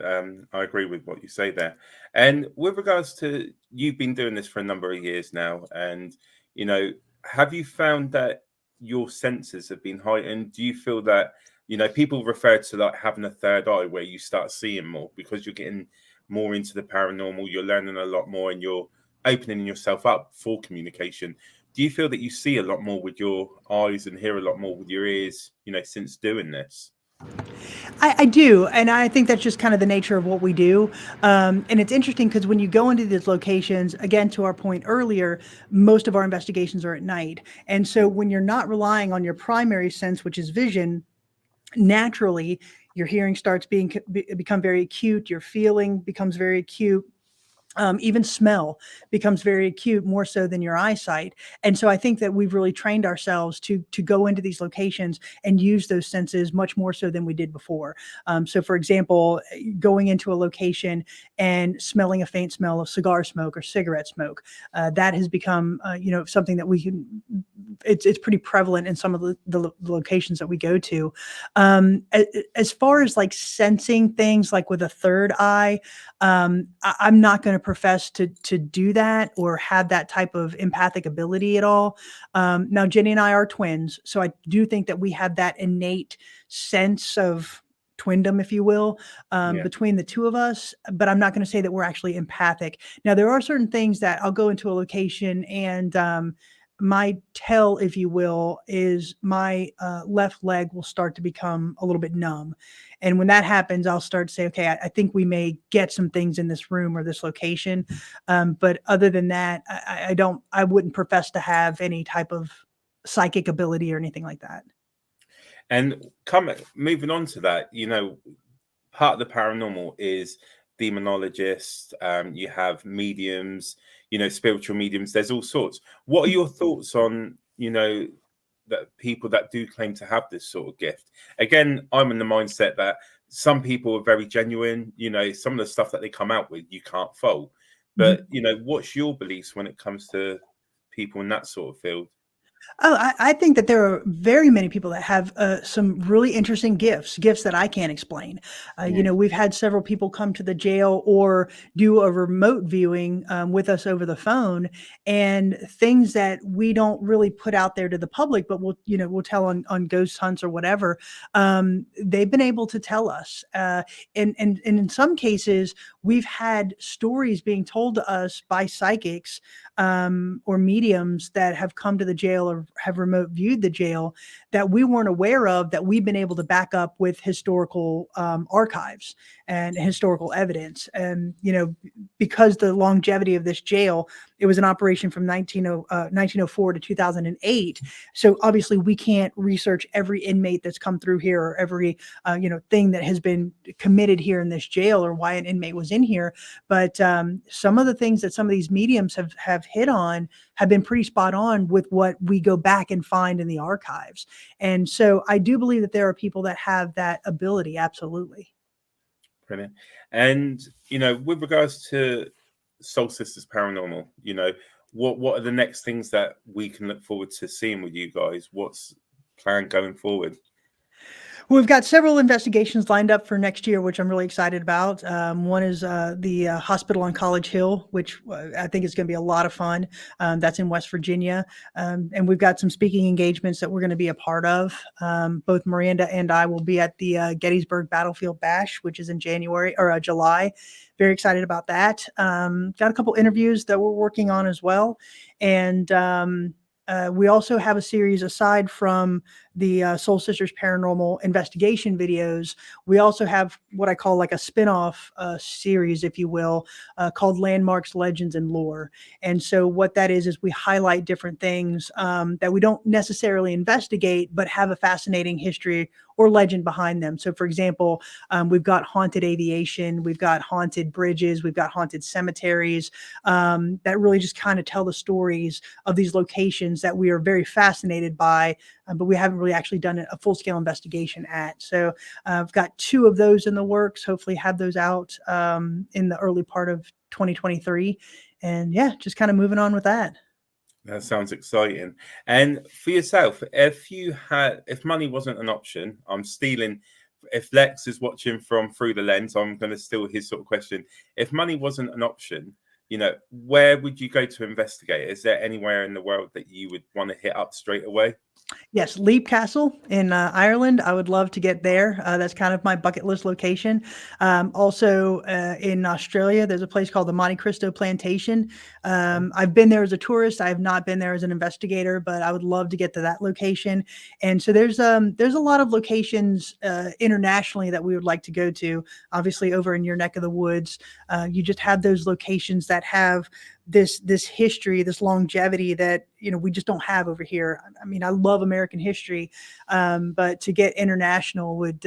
I agree with what you say there. And with regards to, you've been doing this for a number of years now, and have you found that your senses have been heightened? Do you feel that people refer to like having a third eye, where you start seeing more because you're getting more into the paranormal, you're learning a lot more, and you're opening yourself up for communication? Do you feel that you see a lot more with your eyes and hear a lot more with your ears, since doing this? I do. And I think that's just kind of the nature of what we do. And it's interesting because when you go into these locations, again, to our point earlier, most of our investigations are at night. And so when you're not relying on your primary sense, which is vision, naturally, your hearing starts become very acute. Your feeling becomes very acute. Even smell becomes very acute, more so than your eyesight. And so I think that we've really trained ourselves to go into these locations and use those senses much more so than we did before. So for example, going into a location and smelling a faint smell of cigar smoke or cigarette smoke, that has become, something that we can, it's pretty prevalent in some of the locations that we go to. As far as like sensing things like with a third eye, I'm not going to profess to do that or have that type of empathic ability at all. Now, Jenny and I are twins, so I do think that we have that innate sense of twindom, if you will, between the two of us, but I'm not going to say that we're actually empathic. Now, there are certain things that I'll go into a location and my tell, if you will, is my left leg will start to become a little bit numb. And when that happens, I'll start to say, okay, I think we may get some things in this room or this location. But other than that, I wouldn't profess to have any type of psychic ability or anything like that. And moving on to that, part of the paranormal is demonologists. You have mediums, spiritual mediums. There's all sorts. What are your thoughts on, that people that do claim to have this sort of gift? Again, I'm in the mindset that some people are very genuine. Some of the stuff that they come out with, you can't fault. But, what's your beliefs when it comes to people in that sort of field? Oh, I think that there are very many people that have some really interesting gifts that I can't explain. We've had several people come to the jail or do a remote viewing with us over the phone, and things that we don't really put out there to the public, but we'll tell on ghost hunts or whatever. They've been able to tell us, and in some cases, we've had stories being told to us by psychics or mediums that have come to the jail or have remote viewed the jail that we weren't aware of, that we've been able to back up with historical archives and historical evidence. And, because the longevity of this jail, it was an operation from 1904 to 2008. So obviously we can't research every inmate that's come through here or every, thing that has been committed here in this jail or why an inmate was in here. But some of the things that some of these mediums have hit on have been pretty spot on with what we go back and find in the archives. And so I do believe that there are people that have that ability. Absolutely. Brilliant. And, with regards to Soul Sisters Paranormal, what are the next things that we can look forward to seeing with you guys? What's planned going forward? We've got several investigations lined up for next year, which I'm really excited about. One is the hospital on College Hill, which I think is going to be a lot of fun. That's in West Virginia. And we've got some speaking engagements that we're going to be a part of. Both Miranda and I will be at the Gettysburg Battlefield Bash, which is in January or July. Very excited about that. Got a couple interviews that we're working on as well. And we also have a series aside from the Soul Sisters Paranormal investigation videos. We also have what I call like a spinoff series, if you will, called Landmarks, Legends, and Lore. And so what that is we highlight different things that we don't necessarily investigate, but have a fascinating history or legend behind them. So for example, we've got haunted aviation, we've got haunted bridges, we've got haunted cemeteries, that really just kind of tell the stories of these locations that we are very fascinated by, but we haven't really actually done a full-scale investigation at. So I've got 2 of those in the works, hopefully have those out in the early part of 2023. And yeah, just kind of moving on with that. That sounds exciting. And for yourself, if money wasn't an option, I'm stealing. If Lex is watching from through the lens, I'm going to steal his sort of question. If money wasn't an option, where would you go to investigate? Is there anywhere in the world that you would want to hit up straight away? Yes, Leap Castle in Ireland. I would love to get there. That's kind of my bucket list location. Also in Australia, there's a place called the Monte Cristo Plantation. I've been there as a tourist. I have not been there as an investigator, but I would love to get to that location. And so there's a lot of locations internationally that we would like to go to. Obviously, over in your neck of the woods, you just have those locations that have this history, this longevity that we just don't have over here. I mean, I love American history, but to get international would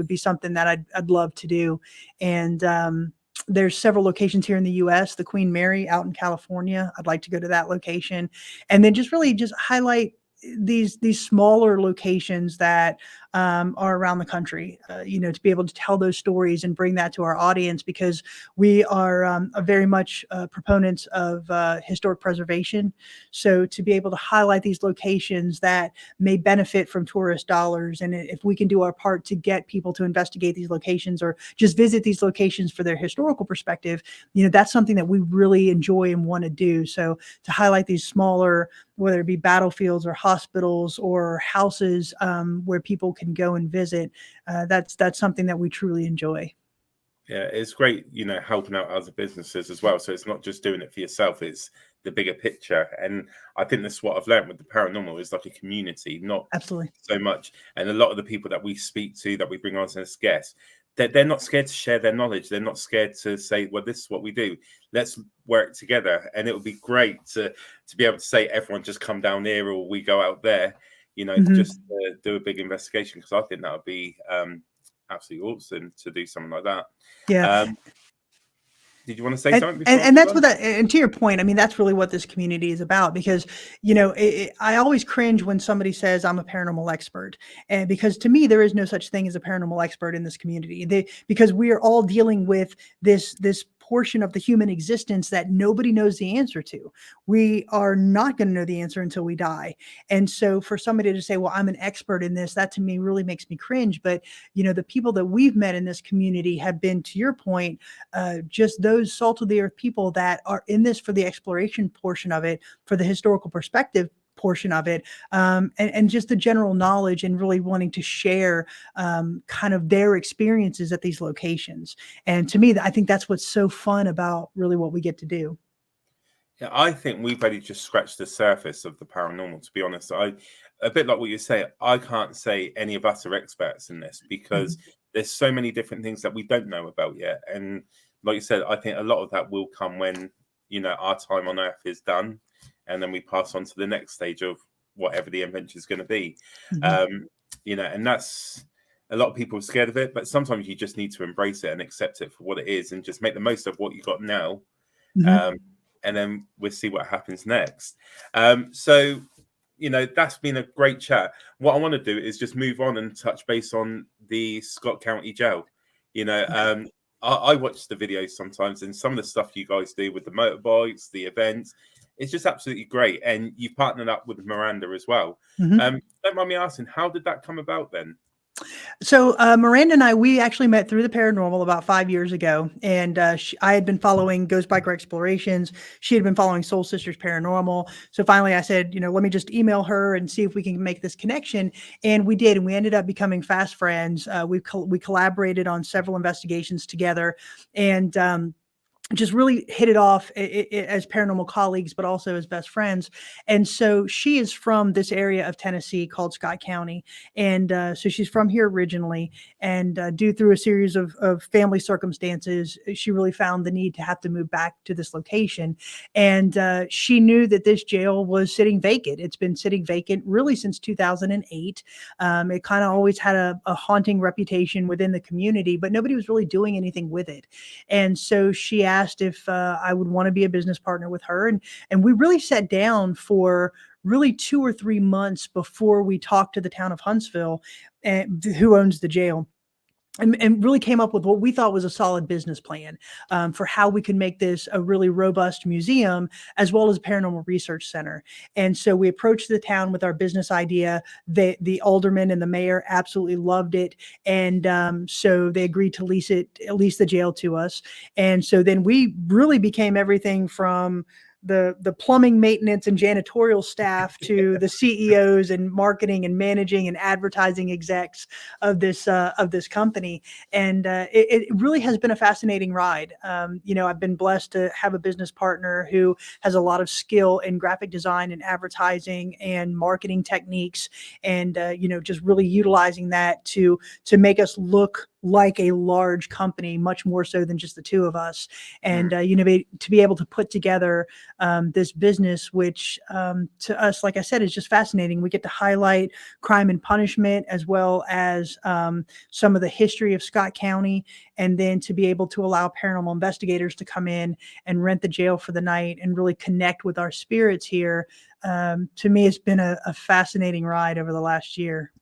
be something that I'd love to do. And there's several locations here in the U.S. The Queen Mary out in California. I'd like to go to that location, and then just really just highlight these smaller locations that are around the country, to be able to tell those stories and bring that to our audience, because we are a very much proponents of historic preservation. So to be able to highlight these locations that may benefit from tourist dollars, and if we can do our part to get people to investigate these locations or just visit these locations for their historical perspective, that's something that we really enjoy and want to do. So to highlight these smaller, whether it be battlefields or hospitals or houses where people can go and visit, that's something that we truly enjoy. Yeah, it's great, helping out other businesses as well. So it's not just doing it for yourself, it's the bigger picture. And I think that's what I've learned with the paranormal, is like a community, not Absolutely so much. And a lot of the people that we speak to, that we bring on as guests, they're not scared to share their knowledge. They're not scared to say, well, this is what we do. Let's work together. And it would be great to be able to say, everyone just come down here, or we go out there, just do a big investigation, because I think that would be absolutely awesome to do something like that. Yeah. Did you want to say something? And that's what and to your point, I mean, that's really what this community is about, because, I always cringe when somebody says I'm a paranormal expert. And because to me, there is no such thing as a paranormal expert in this community, because we are all dealing with this portion of the human existence that nobody knows the answer to. We are not going to know the answer until we die. And so for somebody to say, well, I'm an expert in this, that to me really makes me cringe. But, the people that we've met in this community have been, to your point, just those salt of the earth people that are in this for the exploration portion of it, for the historical perspective portion of it, and just the general knowledge, and really wanting to share kind of their experiences at these locations. And to me, I think that's what's so fun about really what we get to do. Yeah, I think we've only just scratched the surface of the paranormal, to be honest. A bit like what you say, I can't say any of us are experts in this, because there's so many different things that we don't know about yet. And like you said, I think a lot of that will come when, our time on Earth is done, and then we pass on to the next stage of whatever the adventure is going to be. And that's, a lot of people are scared of it, but sometimes you just need to embrace it and accept it for what it is, and just make the most of what you got now. And then we'll see what happens next. So, that's been a great chat. What I want to do is just move on and touch base on the Scott County Jail. I watch the videos sometimes, and some of the stuff you guys do with the motorbikes, the events, it's just absolutely great. And you've partnered up with Miranda as well. Don't mind me asking, how did that come about then? So Miranda and we actually met through the paranormal about 5 years ago, and I had been following Ghost Biker Explorations. She had been following Soul Sisters Paranormal. So finally I said, let me just email her and see if we can make this connection. And we did, and we ended up becoming fast friends. We collaborated on several investigations together, and just really hit it off as paranormal colleagues, but also as best friends. And so she is from this area of Tennessee called Scott County. And so she's from here originally. And due through a series of family circumstances, she really found the need to have to move back to this location. And she knew that this jail was sitting vacant. It's been sitting vacant really since 2008. It kind of always had a haunting reputation within the community, but nobody was really doing anything with it. And so she asked if I would want to be a business partner with her. And we really sat down for really 2 or 3 months before we talked to the town of Huntsville, who owns the jail. And really came up with what we thought was a solid business plan for how we could make this a really robust museum as well as a paranormal research center. And so we approached the town with our business idea. The alderman and the mayor absolutely loved it. And so they agreed to lease the jail to us. And so then we really became everything from the plumbing, maintenance, and janitorial staff to the CEOs and marketing and managing and advertising execs of this company. And it really has been a fascinating ride. I've been blessed to have a business partner who has a lot of skill in graphic design and advertising and marketing techniques, and just really utilizing that to make us look like a large company, much more so than just the two of us. And, to be able to put together this business, which to us, like I said, is just fascinating. We get to highlight crime and punishment as well as some of the history of Scott County, and then to be able to allow paranormal investigators to come in and rent the jail for the night and really connect with our spirits here. To me, it's been a fascinating ride over the last year.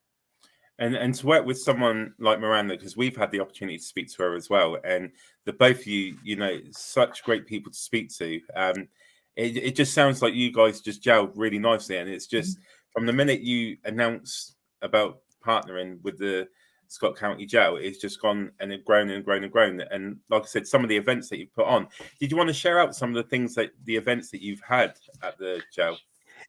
And to work with someone like Miranda, because we've had the opportunity to speak to her as well, and the both of you, such great people to speak to. It just sounds like you guys just gelled really nicely, and it's just from the minute you announced about partnering with the Scott County Jail, it's just gone and it grown and grown and grown. And like I said, some of the events that you've put on. Did you want to share out some of the events that you've had at the jail?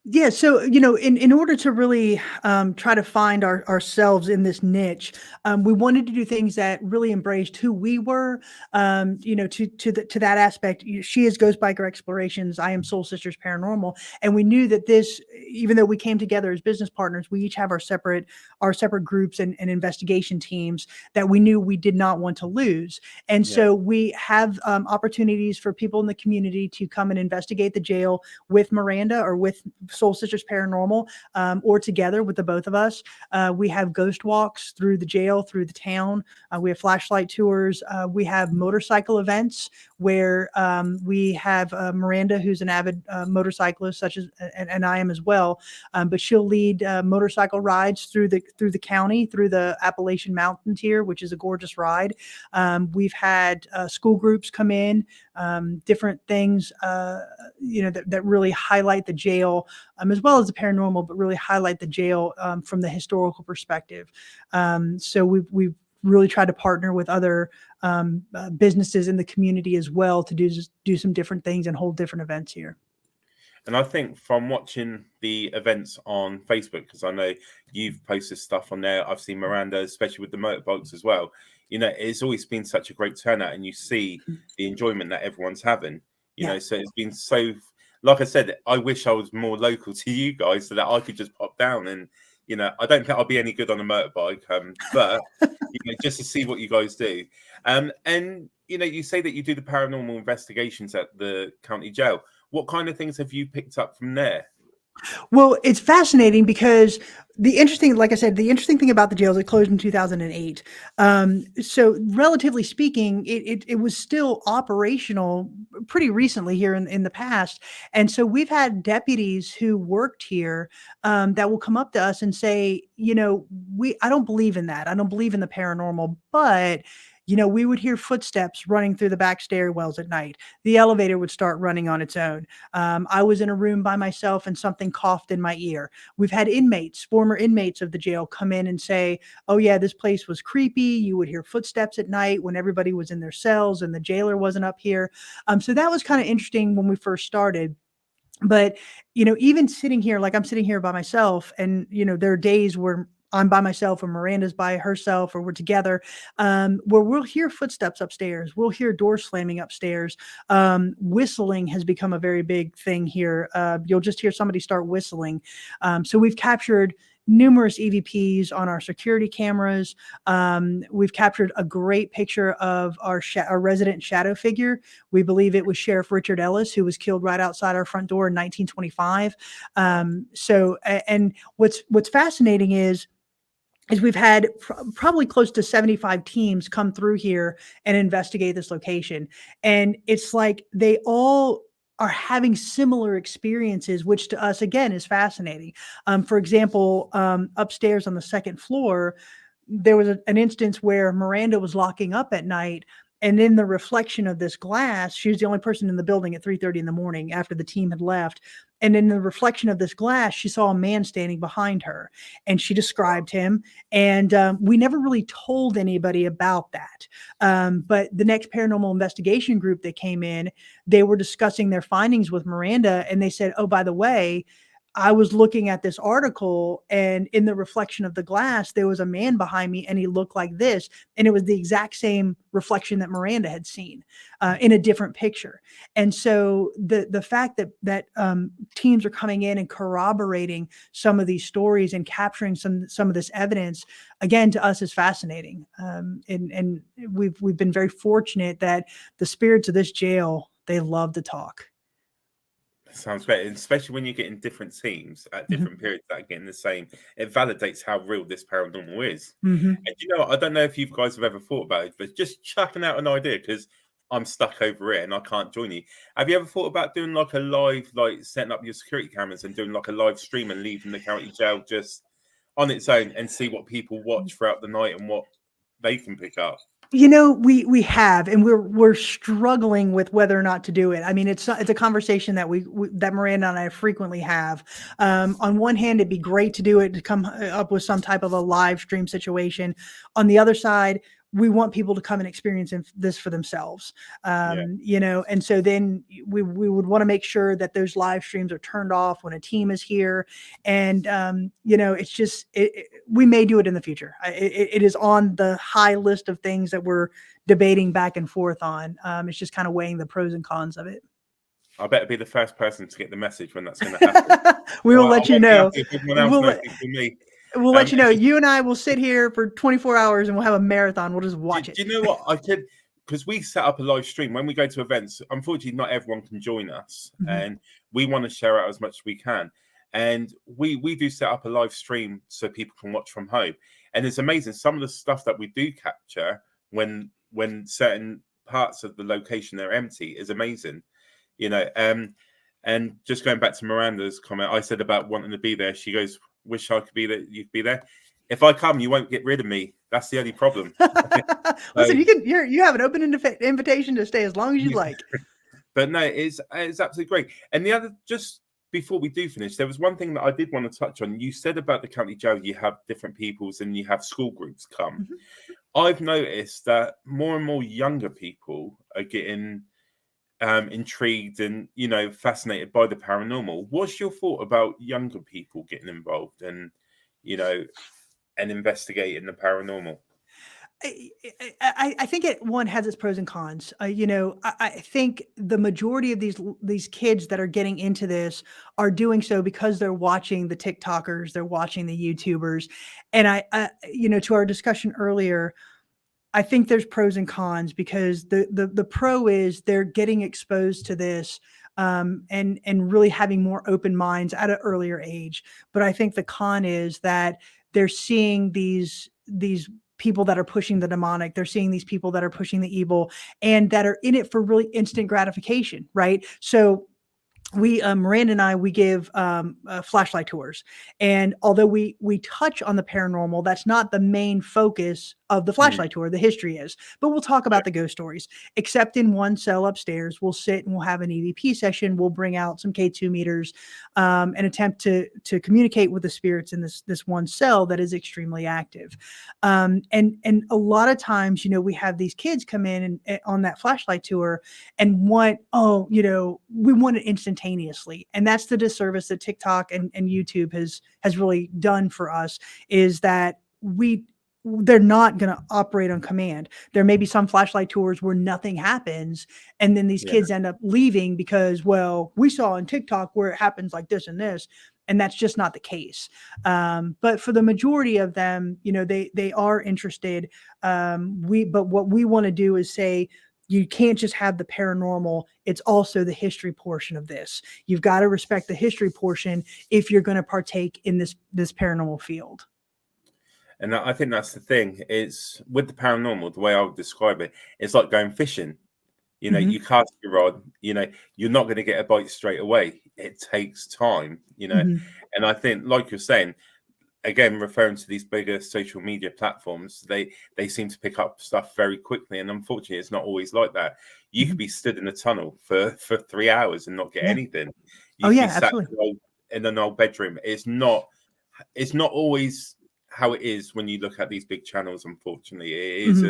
Yeah. So, in order to really try to find ourselves in this niche, we wanted to do things that really embraced who we were, to that aspect. She is Ghost Biker Explorations. I am Soul Sisters Paranormal. And we knew that this, even though we came together as business partners, we each have our separate groups and investigation teams that we knew we did not want to lose. And so we have opportunities for people in the community to come and investigate the jail with Miranda or with Soul Sisters Paranormal, or together with the both of us. We have ghost walks through the jail, through the town. We have flashlight tours. We have motorcycle events where we have Miranda, who's an avid motorcyclist, such as, and I am as well. But she'll lead motorcycle rides through the county, through the Appalachian Mountains here, which is a gorgeous ride. We've had school groups come in, different things, that really highlight the jail, as well as the paranormal, but really highlight the jail from the historical perspective. So we've really tried to partner with other businesses in the community as well to do some different things and hold different events here. And I think from watching the events on Facebook, because I know you've posted stuff on there, I've seen Miranda, especially with the motorbikes as well. It's always been such a great turnout, and you see the enjoyment that everyone's having. So it's been so. Like I said, I wish I was more local to you guys so that I could just pop down and, I don't think I'll be any good on a motorbike, but just to see what you guys do. And you say that you do the paranormal investigations at the county jail. What kind of things have you picked up from there? Well, it's fascinating because the interesting thing about the jail is it closed in 2008. So relatively speaking, it was still operational pretty recently here in the past. And so we've had deputies who worked here that will come up to us and say, I don't believe in that. I don't believe in the paranormal, but we would hear footsteps running through the back stairwells at night. The elevator would start running on its own. I was in a room by myself and something coughed in my ear. We've had former inmates of the jail come in and say, oh yeah, this place was creepy. You would hear footsteps at night when everybody was in their cells and the jailer wasn't up here. So that was kind of interesting when we first started. But, even sitting here, like I'm sitting here by myself, and, there are days where I'm by myself or Miranda's by herself or we're together, where we'll hear footsteps upstairs. We'll hear doors slamming upstairs. Whistling has become a very big thing here. You'll just hear somebody start whistling. So we've captured numerous EVPs on our security cameras. We've captured a great picture of our resident shadow figure. We believe it was Sheriff Richard Ellis, who was killed right outside our front door in 1925. And what's fascinating is we've had probably close to 75 teams come through here and investigate this location. And it's like they all are having similar experiences, which to us, again, is fascinating. For example, upstairs on the second floor, there was an instance where Miranda was locking up at night. And in the reflection of this glass, she was the only person in the building at 3:30 in the morning after the team had left. And in the reflection of this glass, she saw a man standing behind her, and she described him. And we never really told anybody about that. But the next paranormal investigation group that came in, they were discussing their findings with Miranda, and they said, oh, by the way, I was looking at this article, and in the reflection of the glass, there was a man behind me and he looked like this. And it was the exact same reflection that Miranda had seen in a different picture. And so the fact that teams are coming in and corroborating some of these stories and capturing some of this evidence, again, to us is fascinating. And we've been very fortunate that the spirits of this jail, they love to talk. Sounds great, and especially when you're getting different teams at different periods that are getting the same. It validates how real this paranormal is. And you know, I don't know if you guys have ever thought about it, but just chucking out an idea, because I'm stuck over it and I can't join you. Have you ever thought about doing like a live, like setting up your security cameras and doing like a live stream and leaving the county jail just on its own and see what people watch throughout the night and what they can pick up? You know, we have, and we're struggling with whether or not to do it. I mean, it's a conversation that that Miranda and I frequently have. On one hand, it'd be great to do it, to come up with some type of a live stream situation. On the other side, we want people to come and experience this for themselves. You know, and so then we would want to make sure that those live streams are turned off when a team is here. And, you know, it's just, we may do it in the future. It is on the high list of things that we're debating back and forth on. It's just kind of weighing the pros and cons of it. I better be the first person to get the message when that's going to happen. We will let you know. We'll let you know. You and I will sit here for 24 hours and we'll have a marathon. We'll just watch it. Do you know what? I could, because we set up a live stream when we go to events. Unfortunately, not everyone can join us, and we want to share out as much as we can. And we do set up a live stream so people can watch from home. And it's amazing. Some of the stuff that we do capture when certain parts of the location are empty is amazing. You know, and just going back to Miranda's comment, I said about wanting to be there. She goes, wish I could be there. You could be there. If I come, you won't get rid of me. That's the only problem. Listen, you have an open invitation to stay as long as you like. But no, it's absolutely great. And the other, just before we do finish, there was one thing that I did want to touch on. You said about the county jail, you have different peoples and you have school groups come. I've noticed that more and more younger people are getting intrigued and, you know, fascinated by the paranormal. What's your thought about younger people getting involved and, you know, and investigating the paranormal? I think one has its pros and cons. You know, I think the majority of these kids that are getting into this are doing so because they're watching the TikTokers, they're watching the YouTubers, and I you know, to our discussion earlier, I think there's pros and cons, because the pro is they're getting exposed to this and really having more open minds at an earlier age. But I think the con is that they're seeing these people that are pushing the demonic. They're seeing these people that are pushing the evil and that are in it for really instant gratification, right? So Miranda and I, we give flashlight tours, and although we touch on the paranormal, that's not the main focus of the flashlight tour. The history is, but we'll talk about the ghost stories. Except in one cell upstairs, we'll sit and we'll have an EVP session. We'll bring out some K2 meters and attempt to communicate with the spirits in this one cell that is extremely active. And a lot of times, you know, we have these kids come in and on that flashlight tour and we want an instantaneous instantaneously. And that's the disservice that TikTok and YouTube has really done for us, is that they're not going to operate on command. There may be some flashlight tours where nothing happens, and then these kids end up leaving because, well, we saw on TikTok where it happens like this and this, and that's just not the case. But for the majority of them, they are interested. But what we want to do is say, you can't just have the paranormal. It's also the history portion of this. You've got to respect the history portion if you're going to partake in this paranormal field. And I think that's the thing. It's with the paranormal, the way I would describe it, it's like going fishing. You cast your rod, you're not going to get a bite straight away. It takes time, And I think, like you're saying, again, referring to these bigger social media platforms, they seem to pick up stuff very quickly. And unfortunately, it's not always like that. You could be stood in a tunnel for 3 hours and not get anything. You could be sat absolutely. in an old bedroom. It's not always how it is when you look at these big channels. Unfortunately, it is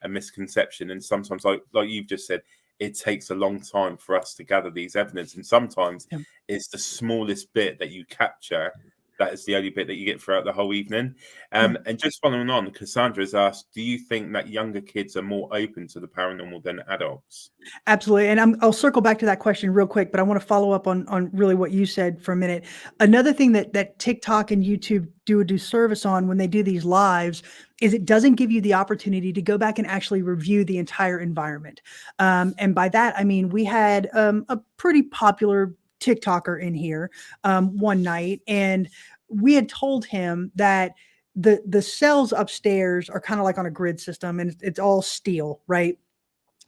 a misconception, and sometimes, like you've just said, it takes a long time for us to gather these evidence, and sometimes it's the smallest bit that you capture that is the only bit that you get throughout the whole evening. And just following on, Cassandra's asked, do you think that younger kids are more open to the paranormal than adults? Absolutely. And I'll circle back to that question real quick, but I want to follow up on really what you said for a minute. Another thing that TikTok and YouTube do a disservice on when they do these lives is it doesn't give you the opportunity to go back and actually review the entire environment. And by that, I mean, we had a pretty popular TikToker in here one night, and we had told him that the cells upstairs are kind of like on a grid system, and it's all steel, right?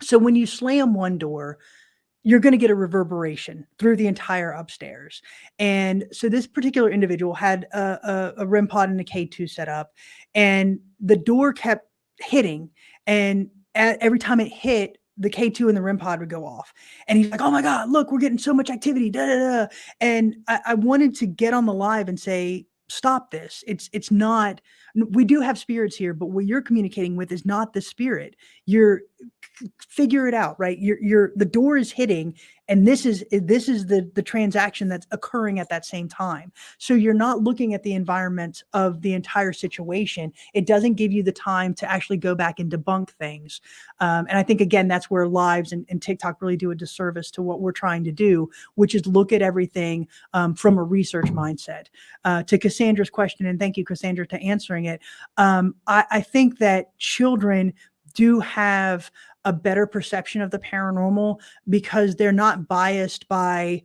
So when you slam one door, you're going to get a reverberation through the entire upstairs. And so this particular individual had a REM pod and a K2 set up, and the door kept hitting, and every time it hit, the K2 and the REM pod would go off. And he's like, oh my God, look, we're getting so much activity. Da, da, da. And I wanted to get on the live and say, stop this. It's not, we do have spirits here, but what you're communicating with is not the spirit. You're figure it out, right? The door is hitting, and this is the transaction that's occurring at that same time. So you're not looking at the environment of the entire situation. It doesn't give you the time to actually go back and debunk things. And I think, again, that's where lives and TikTok really do a disservice to what we're trying to do, which is look at everything from a research mindset. To Cassandra's question, and thank you, Cassandra, to answering it. I think that children do have a better perception of the paranormal because they're not biased by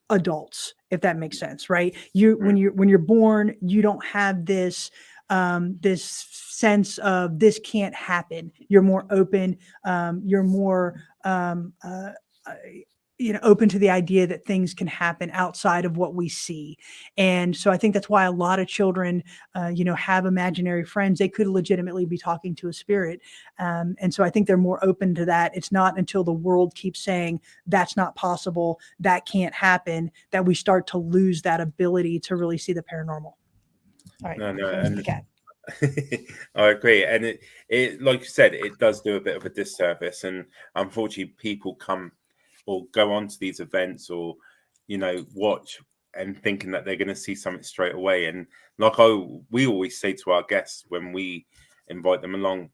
adults, if that makes sense, right? When you're born, you don't have this this sense of this can't happen. You're more open. You're more open to the idea that things can happen outside of what we see. And so I think that's why a lot of children, have imaginary friends. They could legitimately be talking to a spirit. And so I think they're more open to that. It's not until the world keeps saying that's not possible, that can't happen, that we start to lose that ability to really see the paranormal. All right. I agree. And it, like you said, it does do a bit of a disservice. And unfortunately, people come or go on to these events or, watch and thinking that they're going to see something straight away. And like we always say to our guests when we invite them along,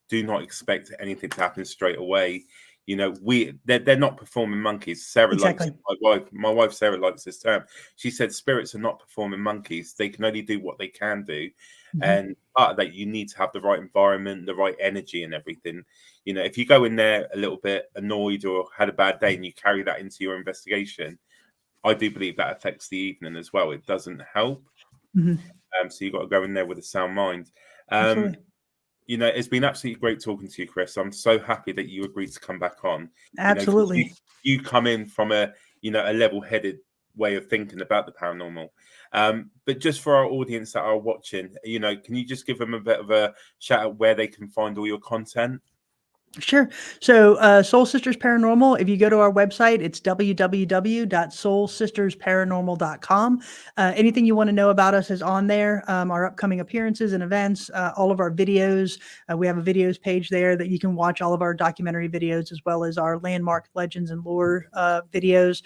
do not expect anything to happen straight away. They're not performing monkeys. Sarah Exactly. likes my wife Sarah likes this term. She said spirits are not performing monkeys. They can only do what they can do. Mm-hmm. And part of that, you need to have the right environment, the right energy and everything. If you go in there a little bit annoyed or had a bad day and you carry that into your investigation, I do believe that affects the evening as well. It doesn't help. Mm-hmm. So you've got to go in there with a sound mind. It's been absolutely great talking to you, Kris. I'm so happy that you agreed to come back on. Absolutely. You come in from a level-headed way of thinking about the paranormal. But just for our audience that are watching, can you just give them a bit of a shout out where they can find all your content? Sure. So, Soul Sisters Paranormal, if you go to our website, it's www.soulsistersparanormal.com. Anything you want to know about us is on there. Our upcoming appearances and events, all of our videos. We have a videos page there that you can watch all of our documentary videos as well as our landmark legends and lore videos.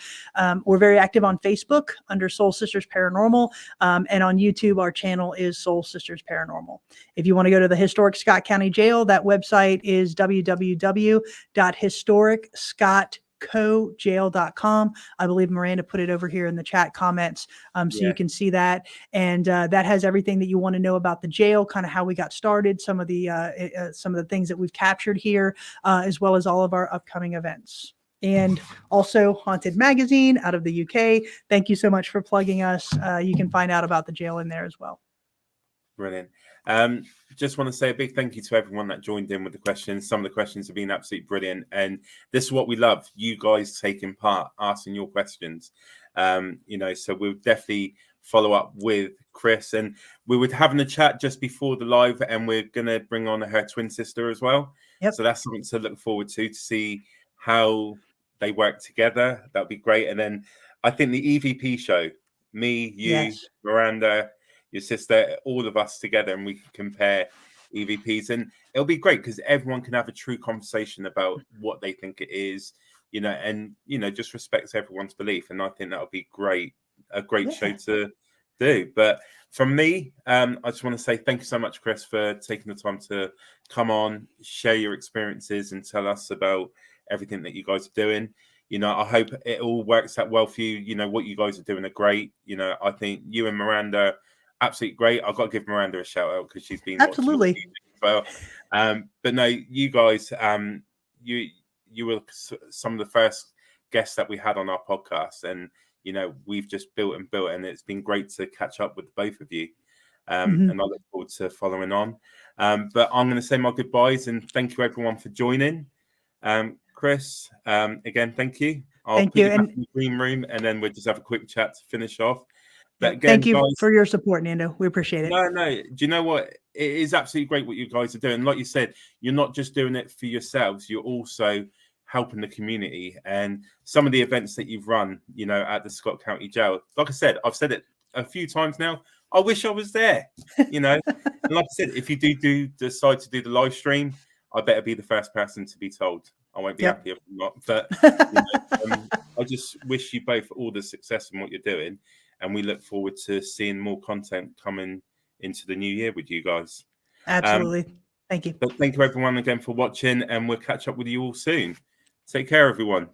We're very active on Facebook under Soul Sisters Paranormal. And on YouTube, our channel is Soul Sisters Paranormal. If you want to go to the historic Scott County Jail, that website is www.historicscottcojail.com. I believe Miranda put it over here in the chat comments, so you can see that. And that has everything that you want to know about the jail, kind of how we got started, some of the things that we've captured here, as well as all of our upcoming events. And also Haunted Magazine out of the UK. Thank you so much for plugging us. You can find out about the jail in there as well. Brilliant. Just want to say a big thank you to everyone that joined in with the questions. Some of the questions have been absolutely brilliant, and this is what we love, you guys taking part, asking your questions. So we'll definitely follow up with Kris, and we were having a chat just before the live, and we're going to bring on her twin sister as well. Yep. So that's something to look forward to see how they work together. That'll be great. And then I think the EVP show, me, you, Miranda, your sister, all of us together, and we can compare EVPs, and it'll be great because everyone can have a true conversation about what they think it is, and just respects everyone's belief. And I think that'll be a great show to do. But from me, I just want to say thank you so much, Kris, for taking the time to come on, share your experiences, and tell us about everything that you guys are doing. I hope it all works out well for you. What you guys are doing are great. I think you and Miranda, absolutely great. I've got to give Miranda a shout out because she's been absolutely as well. But no, you guys, you were some of the first guests that we had on our podcast, and we've just built, and it's been great to catch up with both of you. And I look forward to following on. But I'm going to say my goodbyes and thank you everyone for joining. Kris, again, thank you. I'll put you back in the green room, and then we'll just have a quick chat to finish off. But again, thank you guys, for your support, Nando. We appreciate it. No. Do you know what? It is absolutely great what you guys are doing. Like you said, you're not just doing it for yourselves. You're also helping the community. And some of the events that you've run, at the Scott County Jail, like I said, I've said it a few times now. I wish I was there, And like I said, if you do decide to do the live stream, I better be the first person to be told. I won't be happy if I'm not. But I just wish you both all the success in what you're doing. And we look forward to seeing more content coming into the new year with you guys. Absolutely. Thank you. But thank you everyone again for watching, and we'll catch up with you all soon. Take care, everyone.